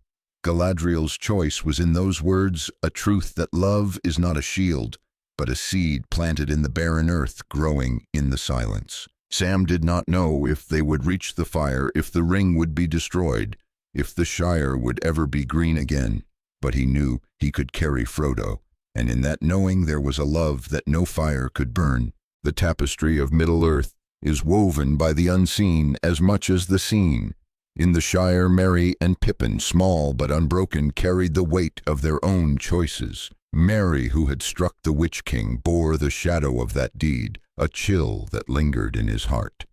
Galadriel's choice was in those words, a truth that love is not a shield, but a seed planted in the barren earth, growing in the silence. Sam did not know if they would reach the fire, if the ring would be destroyed, if the Shire would ever be green again, but he knew he could carry Frodo, and in that knowing there was a love that no fire could burn. The tapestry of Middle-earth is woven by the unseen as much as the seen. In the Shire, Merry and Pippin, small but unbroken, carried the weight of their own choices. Merry, who had struck the Witch King, bore the shadow of that deed, a chill that lingered in his heart.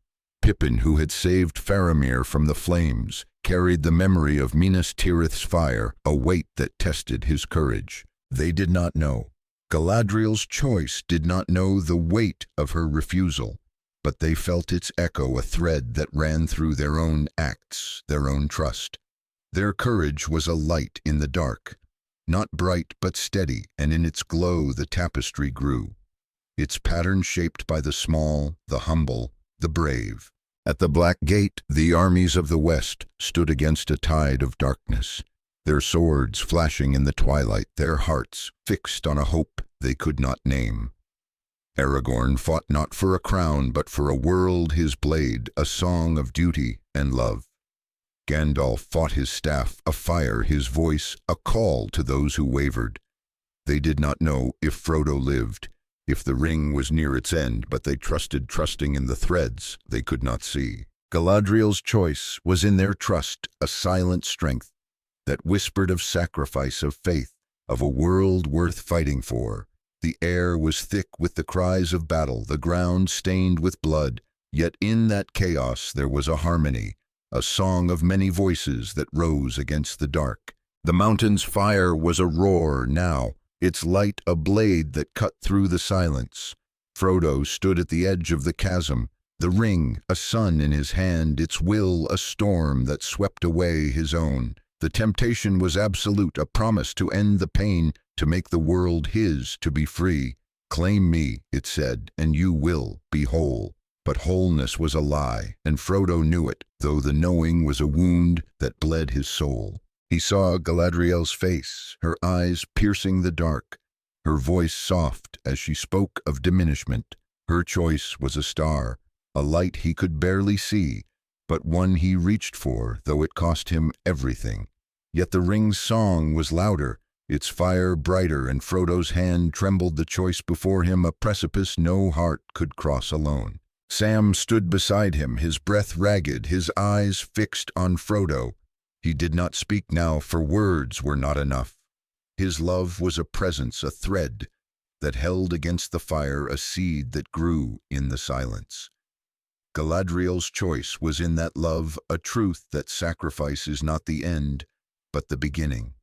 Pippin, who had saved Faramir from the flames, carried the memory of Minas Tirith's fire, a weight that tested his courage. They did not know. Galadriel's choice did not know the weight of her refusal, but they felt its echo, a thread that ran through their own acts, their own trust. Their courage was a light in the dark, not bright but steady, and in its glow the tapestry grew, its pattern shaped by the small, the humble, the brave. At the Black Gate, the armies of the West stood against a tide of darkness, their swords flashing in the twilight, their hearts fixed on a hope they could not name. Aragorn fought not for a crown, but for a world, his blade, a song of duty and love. Gandalf fought his staff, a fire, his voice, a call to those who wavered. They did not know if Frodo lived, if the ring was near its end, but they trusting in the threads they could not see. Galadriel's choice was in their trust, a silent strength that whispered of sacrifice, of faith, of a world worth fighting for. The air was thick with the cries of battle, the ground stained with blood, yet in that chaos there was a harmony, a song of many voices that rose against the dark. The mountain's fire was a roar now, its light a blade that cut through the silence. Frodo stood at the edge of the chasm, the ring a sun in his hand, its will a storm that swept away his own. The temptation was absolute, a promise to end the pain, to make the world his, to be free. "Claim me," it said, "and you will be whole." But wholeness was a lie, and Frodo knew it, though the knowing was a wound that bled his soul. He saw Galadriel's face, her eyes piercing the dark, her voice soft as she spoke of diminishment. Her choice was a star, a light he could barely see, but one he reached for, though it cost him everything. Yet the ring's song was louder, its fire brighter, and Frodo's hand trembled, the choice before him, a precipice no heart could cross alone. Sam stood beside him, his breath ragged, his eyes fixed on Frodo. He did not speak now, for words were not enough. His love was a presence, a thread that held against the fire, a seed that grew in the silence. Galadriel's choice was in that love, a truth that sacrifice is not the end, but the beginning.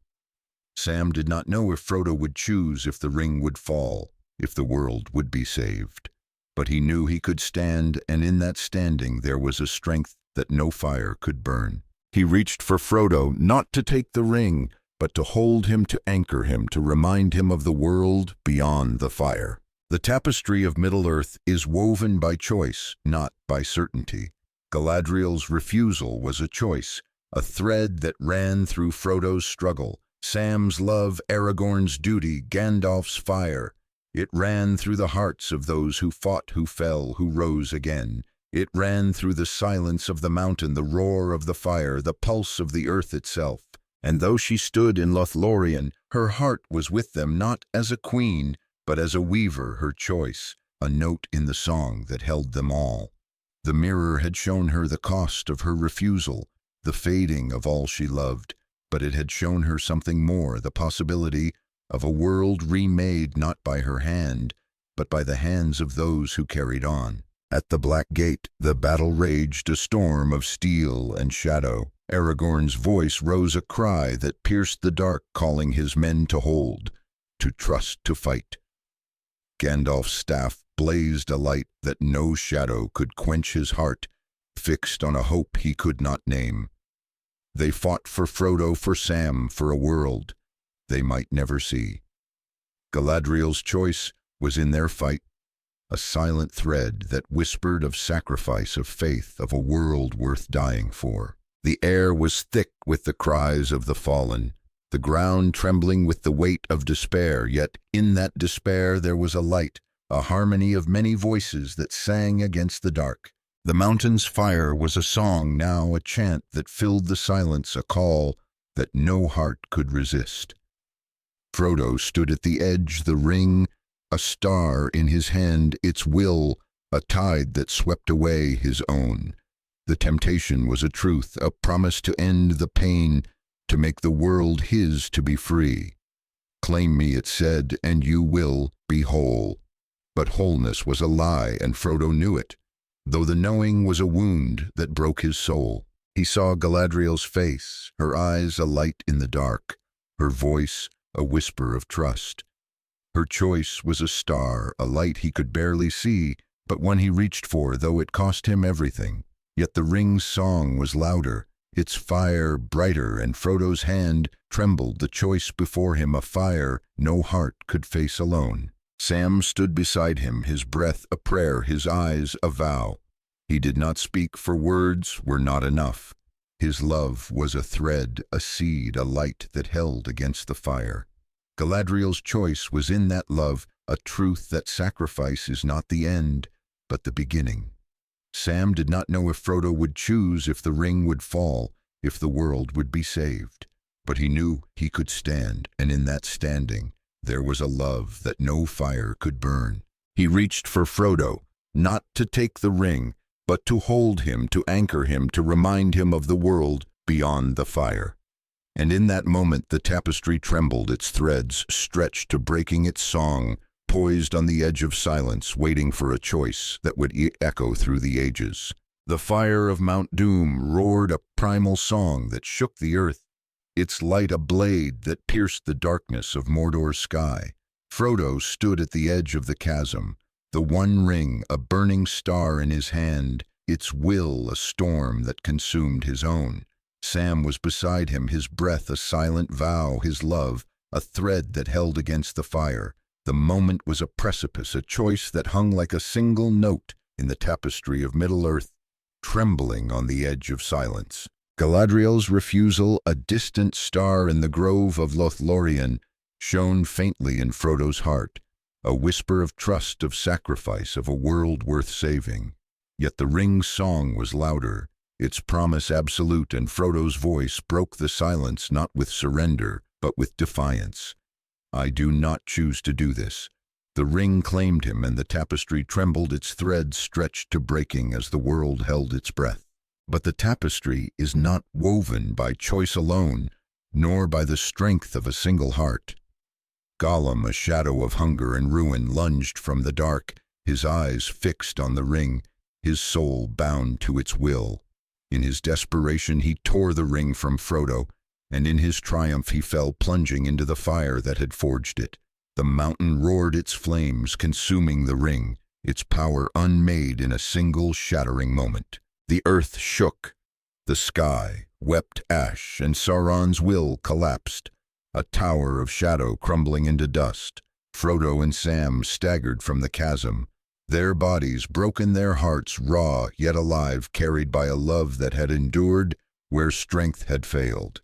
Sam did not know if Frodo would choose, if the ring would fall, if the world would be saved. But he knew he could stand, and in that standing there was a strength that no fire could burn. He reached for Frodo, not to take the ring, but to hold him, to anchor him, to remind him of the world beyond the fire. The tapestry of Middle-earth is woven by choice, not by certainty. Galadriel's refusal was a choice, a thread that ran through Frodo's struggle. Sam's love, Aragorn's duty, Gandalf's fire. It ran through the hearts of those who fought, who fell, who rose again. It ran through the silence of the mountain, the roar of the fire, the pulse of the earth itself. And though she stood in Lothlórien, her heart was with them not as a queen, but as a weaver her choice, a note in the song that held them all. The mirror had shown her the cost of her refusal, the fading of all she loved, but it had shown her something more, the possibility of a world remade not by her hand, but by the hands of those who carried on. At the Black Gate, the battle raged, a storm of steel and shadow. Aragorn's voice rose a cry that pierced the dark, calling his men to hold, to trust, to fight. Gandalf's staff blazed a light that no shadow could quench his heart, fixed on a hope he could not name. They fought for Frodo, for Sam, for a world they might never see. Galadriel's choice was in their fight, a silent thread that whispered of sacrifice, of faith, of a world worth dying for. The air was thick with the cries of the fallen, the ground trembling with the weight of despair, yet in that despair there was a light, a harmony of many voices that sang against the dark. The mountain's fire was a song, now a chant that filled the silence, a call that no heart could resist. Frodo stood at the edge, the ring, a star in his hand, its will, a tide that swept away his own. The temptation was a truth, a promise to end the pain, to make the world his, to be free. Claim me, it said, and you will be whole. But wholeness was a lie, and Frodo knew it, though the knowing was a wound that broke his soul. He saw Galadriel's face, her eyes alight in the dark, her voice a whisper of trust. Her choice was a star, a light he could barely see, but one he reached for, though it cost him everything. Yet the ring's song was louder, its fire brighter, and Frodo's hand trembled, the choice before him a fire no heart could face alone. Sam stood beside him, his breath a prayer, his eyes a vow. He did not speak, for words were not enough. His love was a thread, a seed, a light that held against the fire. Galadriel's choice was in that love, a truth that sacrifice is not the end, but the beginning. Sam did not know if Frodo would choose, if the ring would fall, if the world would be saved. But he knew he could stand, and in that standing there was a love that no fire could burn. He reached for Frodo, not to take the ring, but to hold him, to anchor him, to remind him of the world beyond the fire. And in that moment the tapestry trembled, its threads stretched to breaking its song, poised on the edge of silence, waiting for a choice that would echo through the ages. The fire of Mount Doom roared a primal song that shook the earth, its light a blade that pierced the darkness of Mordor's sky. Frodo stood at the edge of the chasm, the one ring a burning star in his hand, its will a storm that consumed his own. Sam was beside him, his breath a silent vow, his love a thread that held against the fire. The moment was a precipice, a choice that hung like a single note in the tapestry of Middle-earth, trembling on the edge of silence. Galadriel's refusal, a distant star in the grove of Lothlórien, shone faintly in Frodo's heart, a whisper of trust, of sacrifice, of a world worth saving. Yet the ring's song was louder, its promise absolute, and Frodo's voice broke the silence not with surrender, but with defiance. I do not choose to do this. The ring claimed him, and the tapestry trembled, its threads stretched to breaking as the world held its breath. But the tapestry is not woven by choice alone, nor by the strength of a single heart. Gollum, a shadow of hunger and ruin, lunged from the dark, his eyes fixed on the ring, his soul bound to its will. In his desperation he tore the ring from Frodo, and in his triumph he fell plunging into the fire that had forged it. The mountain roared its flames, consuming the ring, its power unmade in a single shattering moment. The earth shook, the sky wept ash, and Sauron's will collapsed, a tower of shadow crumbling into dust. Frodo and Sam staggered from the chasm, their bodies broken, their hearts raw yet alive, carried by a love that had endured where strength had failed.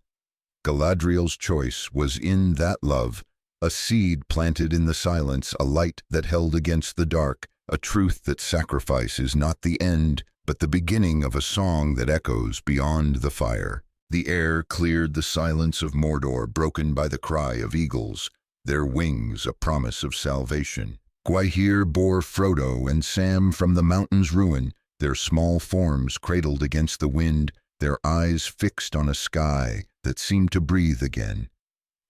Galadriel's choice was in that love, a seed planted in the silence, a light that held against the dark, a truth that sacrifice is not the end, but the beginning of a song that echoes beyond the fire. The air cleared the silence of Mordor, broken by the cry of eagles, their wings a promise of salvation. Gwaihir bore Frodo and Sam from the mountain's ruin, their small forms cradled against the wind, their eyes fixed on a sky that seemed to breathe again.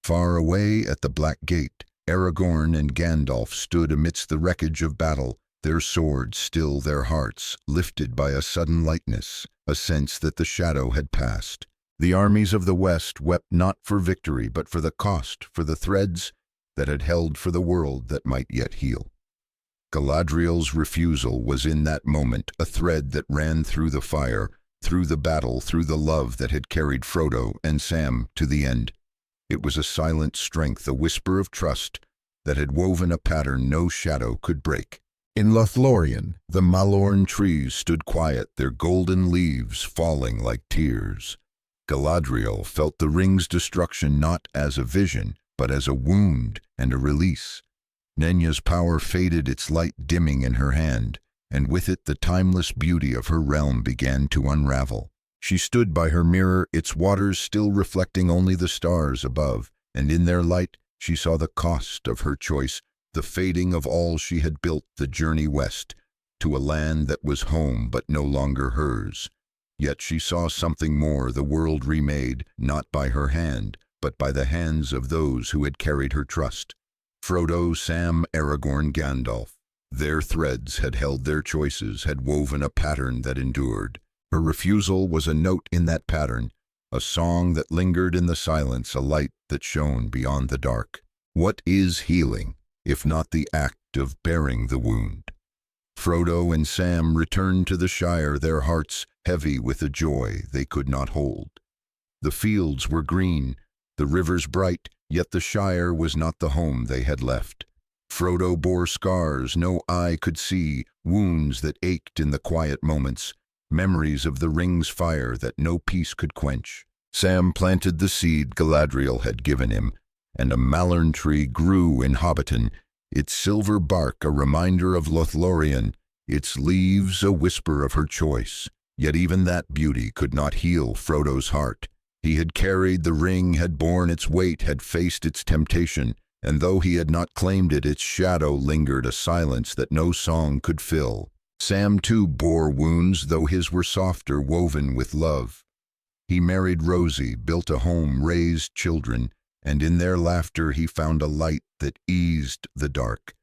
Far away at the Black Gate, Aragorn and Gandalf stood amidst the wreckage of battle, their swords still, their hearts lifted by a sudden lightness, a sense that the shadow had passed. The armies of the West wept not for victory, but for the cost, for the threads that had held for the world that might yet heal. Galadriel's refusal was in that moment a thread that ran through the fire, through the battle, through the love that had carried Frodo and Sam to the end. It was a silent strength, a whisper of trust that had woven a pattern no shadow could break. In Lothlórien, the Malorn trees stood quiet, their golden leaves falling like tears. Galadriel felt the ring's destruction not as a vision, but as a wound and a release. Nenya's power faded, its light dimming in her hand, and with it the timeless beauty of her realm began to unravel. She stood by her mirror, its waters still reflecting only the stars above, and in their light she saw the cost of her choice, the fading of all she had built, the journey west, to a land that was home but no longer hers. Yet she saw something more, the world remade, not by her hand, but by the hands of those who had carried her trust. Frodo, Sam, Aragorn, Gandalf. Their threads had held their choices, had woven a pattern that endured. Her refusal was a note in that pattern, a song that lingered in the silence, a light that shone beyond the dark. What is healing, if not the act of bearing the wound? Frodo and Sam returned to the Shire, their hearts heavy with a joy they could not hold. The fields were green, the rivers bright, yet the Shire was not the home they had left. Frodo bore scars no eye could see, wounds that ached in the quiet moments, memories of the ring's fire that no peace could quench. Sam planted the seed Galadriel had given him, and a Malorn tree grew in Hobbiton, its silver bark a reminder of Lothlórien, its leaves a whisper of her choice. Yet even that beauty could not heal Frodo's heart. He had carried the ring, had borne its weight, had faced its temptation, and though he had not claimed it, its shadow lingered, a silence that no song could fill. Sam too bore wounds, though his were softer, woven with love. He married Rosie, built a home, raised children, and in their laughter he found a light that eased the dark.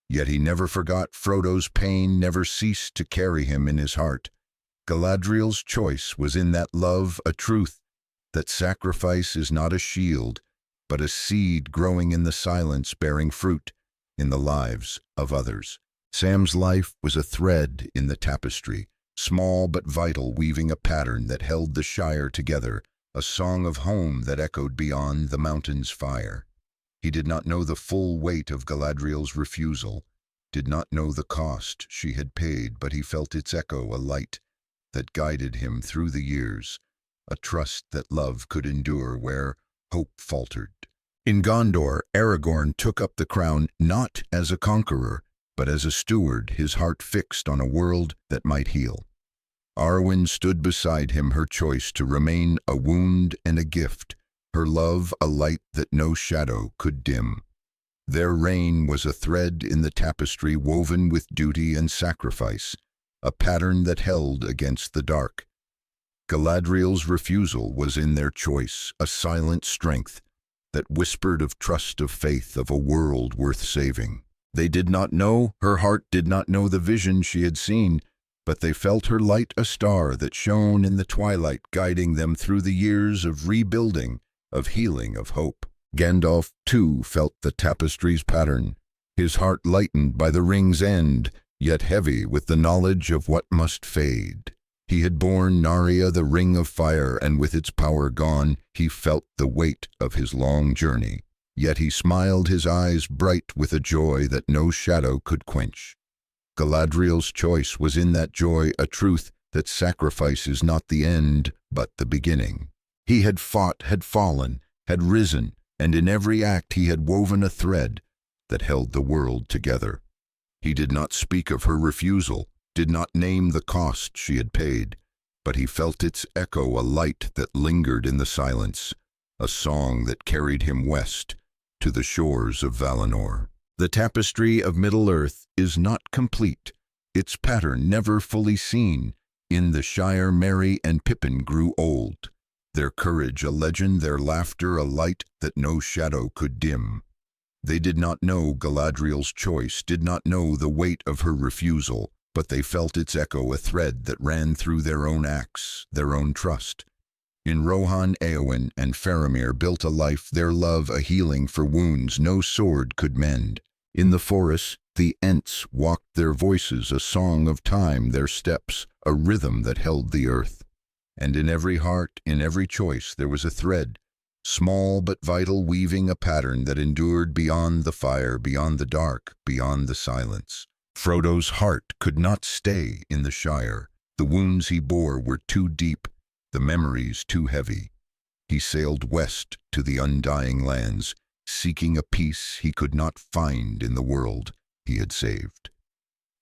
Yet he never forgot Frodo's pain, never ceased to carry him in his heart. Galadriel's choice was in that love, a truth that sacrifice is not a shield, but a seed growing in the silence, bearing fruit in the lives of others. Sam's life was a thread in the tapestry, small but vital, weaving a pattern that held the Shire together, a song of home that echoed beyond the mountain's fire. He did not know the full weight of Galadriel's refusal, did not know the cost she had paid, but he felt its echo, a light that guided him through the years, a trust that love could endure where hope faltered. In Gondor, Aragorn took up the crown not as a conqueror, but as a steward, his heart fixed on a world that might heal. Arwen stood beside him, her choice to remain a wound and a gift, her love a light that no shadow could dim. Their reign was a thread in the tapestry woven with duty and sacrifice, a pattern that held against the dark. Galadriel's refusal was in their choice, a silent strength that whispered of trust, of faith, of a world worth saving. They did not know, her heart did not know the vision she had seen, but they felt her light, a star that shone in the twilight, guiding them through the years of rebuilding, of healing, of hope. Gandalf, too, felt the tapestry's pattern, his heart lightened by the ring's end, yet heavy with the knowledge of what must fade. He had borne Narya, the ring of fire, and with its power gone, he felt the weight of his long journey. Yet he smiled, his eyes bright with a joy that no shadow could quench. Galadriel's choice was in that joy, a truth that sacrifice is not the end, but the beginning. He had fought, had fallen, had risen, and in every act he had woven a thread that held the world together. He did not speak of her refusal, did not name the cost she had paid, but he felt its echo, a light that lingered in the silence, a song that carried him west to the shores of Valinor. The tapestry of Middle-earth is not complete, its pattern never fully seen. In the Shire Merry and Pippin grew old, their courage a legend, their laughter a light that no shadow could dim. They did not know Galadriel's choice, did not know the weight of her refusal, but they felt its echo, a thread that ran through their own acts, their own trust. In Rohan, Éowyn, and Faramir built a life, their love a healing for wounds no sword could mend. In the forest, the Ents walked, their voices a song of time, their steps a rhythm that held the earth. And in every heart, in every choice, there was a thread, small but vital, weaving a pattern that endured beyond the fire, beyond the dark, beyond the silence. Frodo's heart could not stay in the Shire. The wounds he bore were too deep, the memories too heavy. He sailed west to the undying lands, seeking a peace he could not find in the world he had saved.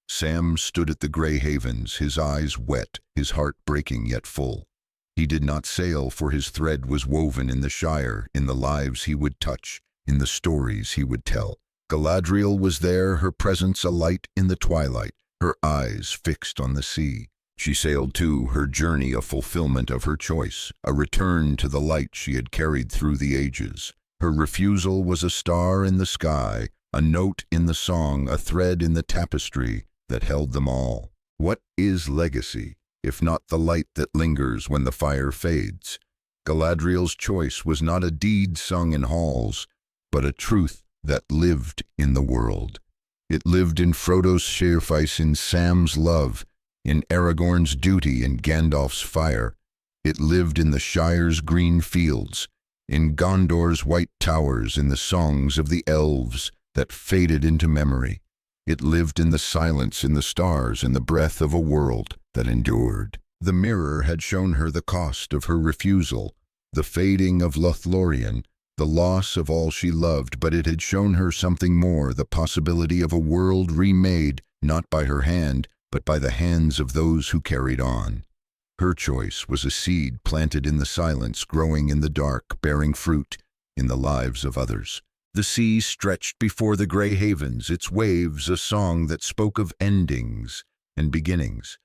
Sam stood at the Grey Havens, his eyes wet, his heart breaking yet full. He did not sail, for his thread was woven in the Shire, in the lives he would touch, in the stories he would tell. Galadriel was there, her presence a light in the twilight, her eyes fixed on the sea. She sailed too, her journey a fulfillment of her choice, a return to the light she had carried through the ages. Her refusal was a star in the sky, a note in the song, a thread in the tapestry that held them all. What is legacy, if not the light that lingers when the fire fades? Galadriel's choice was not a deed sung in halls, but a truth that lived in the world. It lived in Frodo's sacrifice, in Sam's love, in Aragorn's duty, in Gandalf's fire. It lived in the Shire's green fields, in Gondor's white towers, in the songs of the elves that faded into memory. It lived in the silence, in the stars, in the breath of a world that endured. The mirror had shown her the cost of her refusal, the fading of Lothlórien, the loss of all she loved, but it had shown her something more, the possibility of a world remade, not by her hand, but by the hands of those who carried on. Her choice was a seed planted in the silence, growing in the dark, bearing fruit in the lives of others. The sea stretched before the Grey Havens, its waves a song that spoke of endings and beginnings.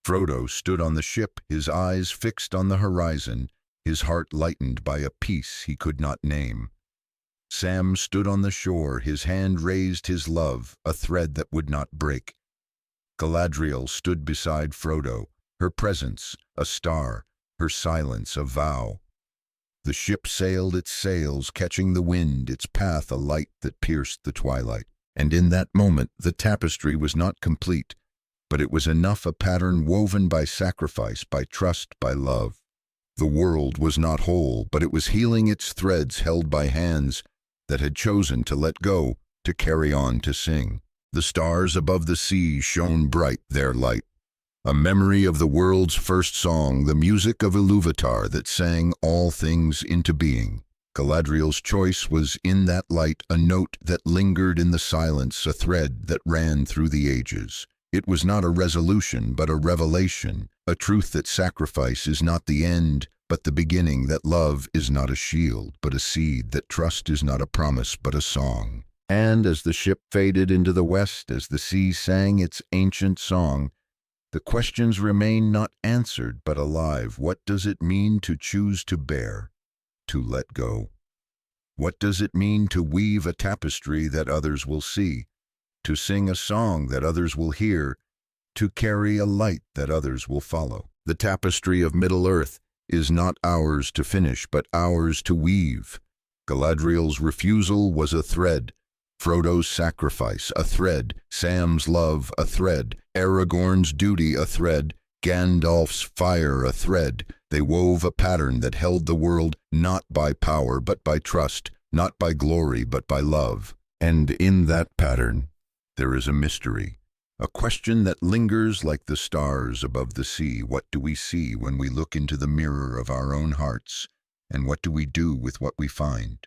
Frodo stood on the ship, his eyes fixed on the horizon, his heart lightened by a peace he could not name. Sam stood on the shore, his hand raised, his love a thread that would not break. Galadriel stood beside Frodo, her presence a star, her silence a vow. The ship sailed its sails, catching the wind, its path a light that pierced the twilight. And in that moment the tapestry was not complete, but it was enough, a pattern woven by sacrifice, by trust, by love. The world was not whole, but it was healing, its threads held by hands that had chosen to let go, to carry on, to sing. The stars above the sea shone bright, their light, a memory of the world's first song, the music of Ilúvatar that sang all things into being. Galadriel's choice was in that light, a note that lingered in the silence, a thread that ran through the ages. It was not a resolution, but a revelation, a truth that sacrifice is not the end, but the beginning, that love is not a shield, but a seed, that trust is not a promise, but a song. And as the ship faded into the west, as the sea sang its ancient song, the questions remain not answered, but alive. What does it mean to choose to bear, to let go? What does it mean to weave a tapestry that others will see, to sing a song that others will hear, to carry a light that others will follow? The tapestry of Middle-earth is not ours to finish, but ours to weave. Galadriel's refusal was a thread, Frodo's sacrifice a thread, Sam's love a thread, Aragorn's duty a thread, Gandalf's fire a thread. They wove a pattern that held the world, not by power but by trust, not by glory but by love. And in that pattern there is a mystery, a question that lingers like the stars above the sea. What do we see when we look into the mirror of our own hearts, and what do we do with what we find?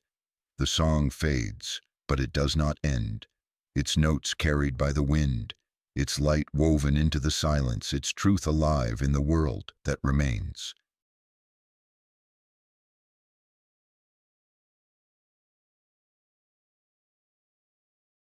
The song fades, but it does not end, its notes carried by the wind, its light woven into the silence, its truth alive in the world that remains.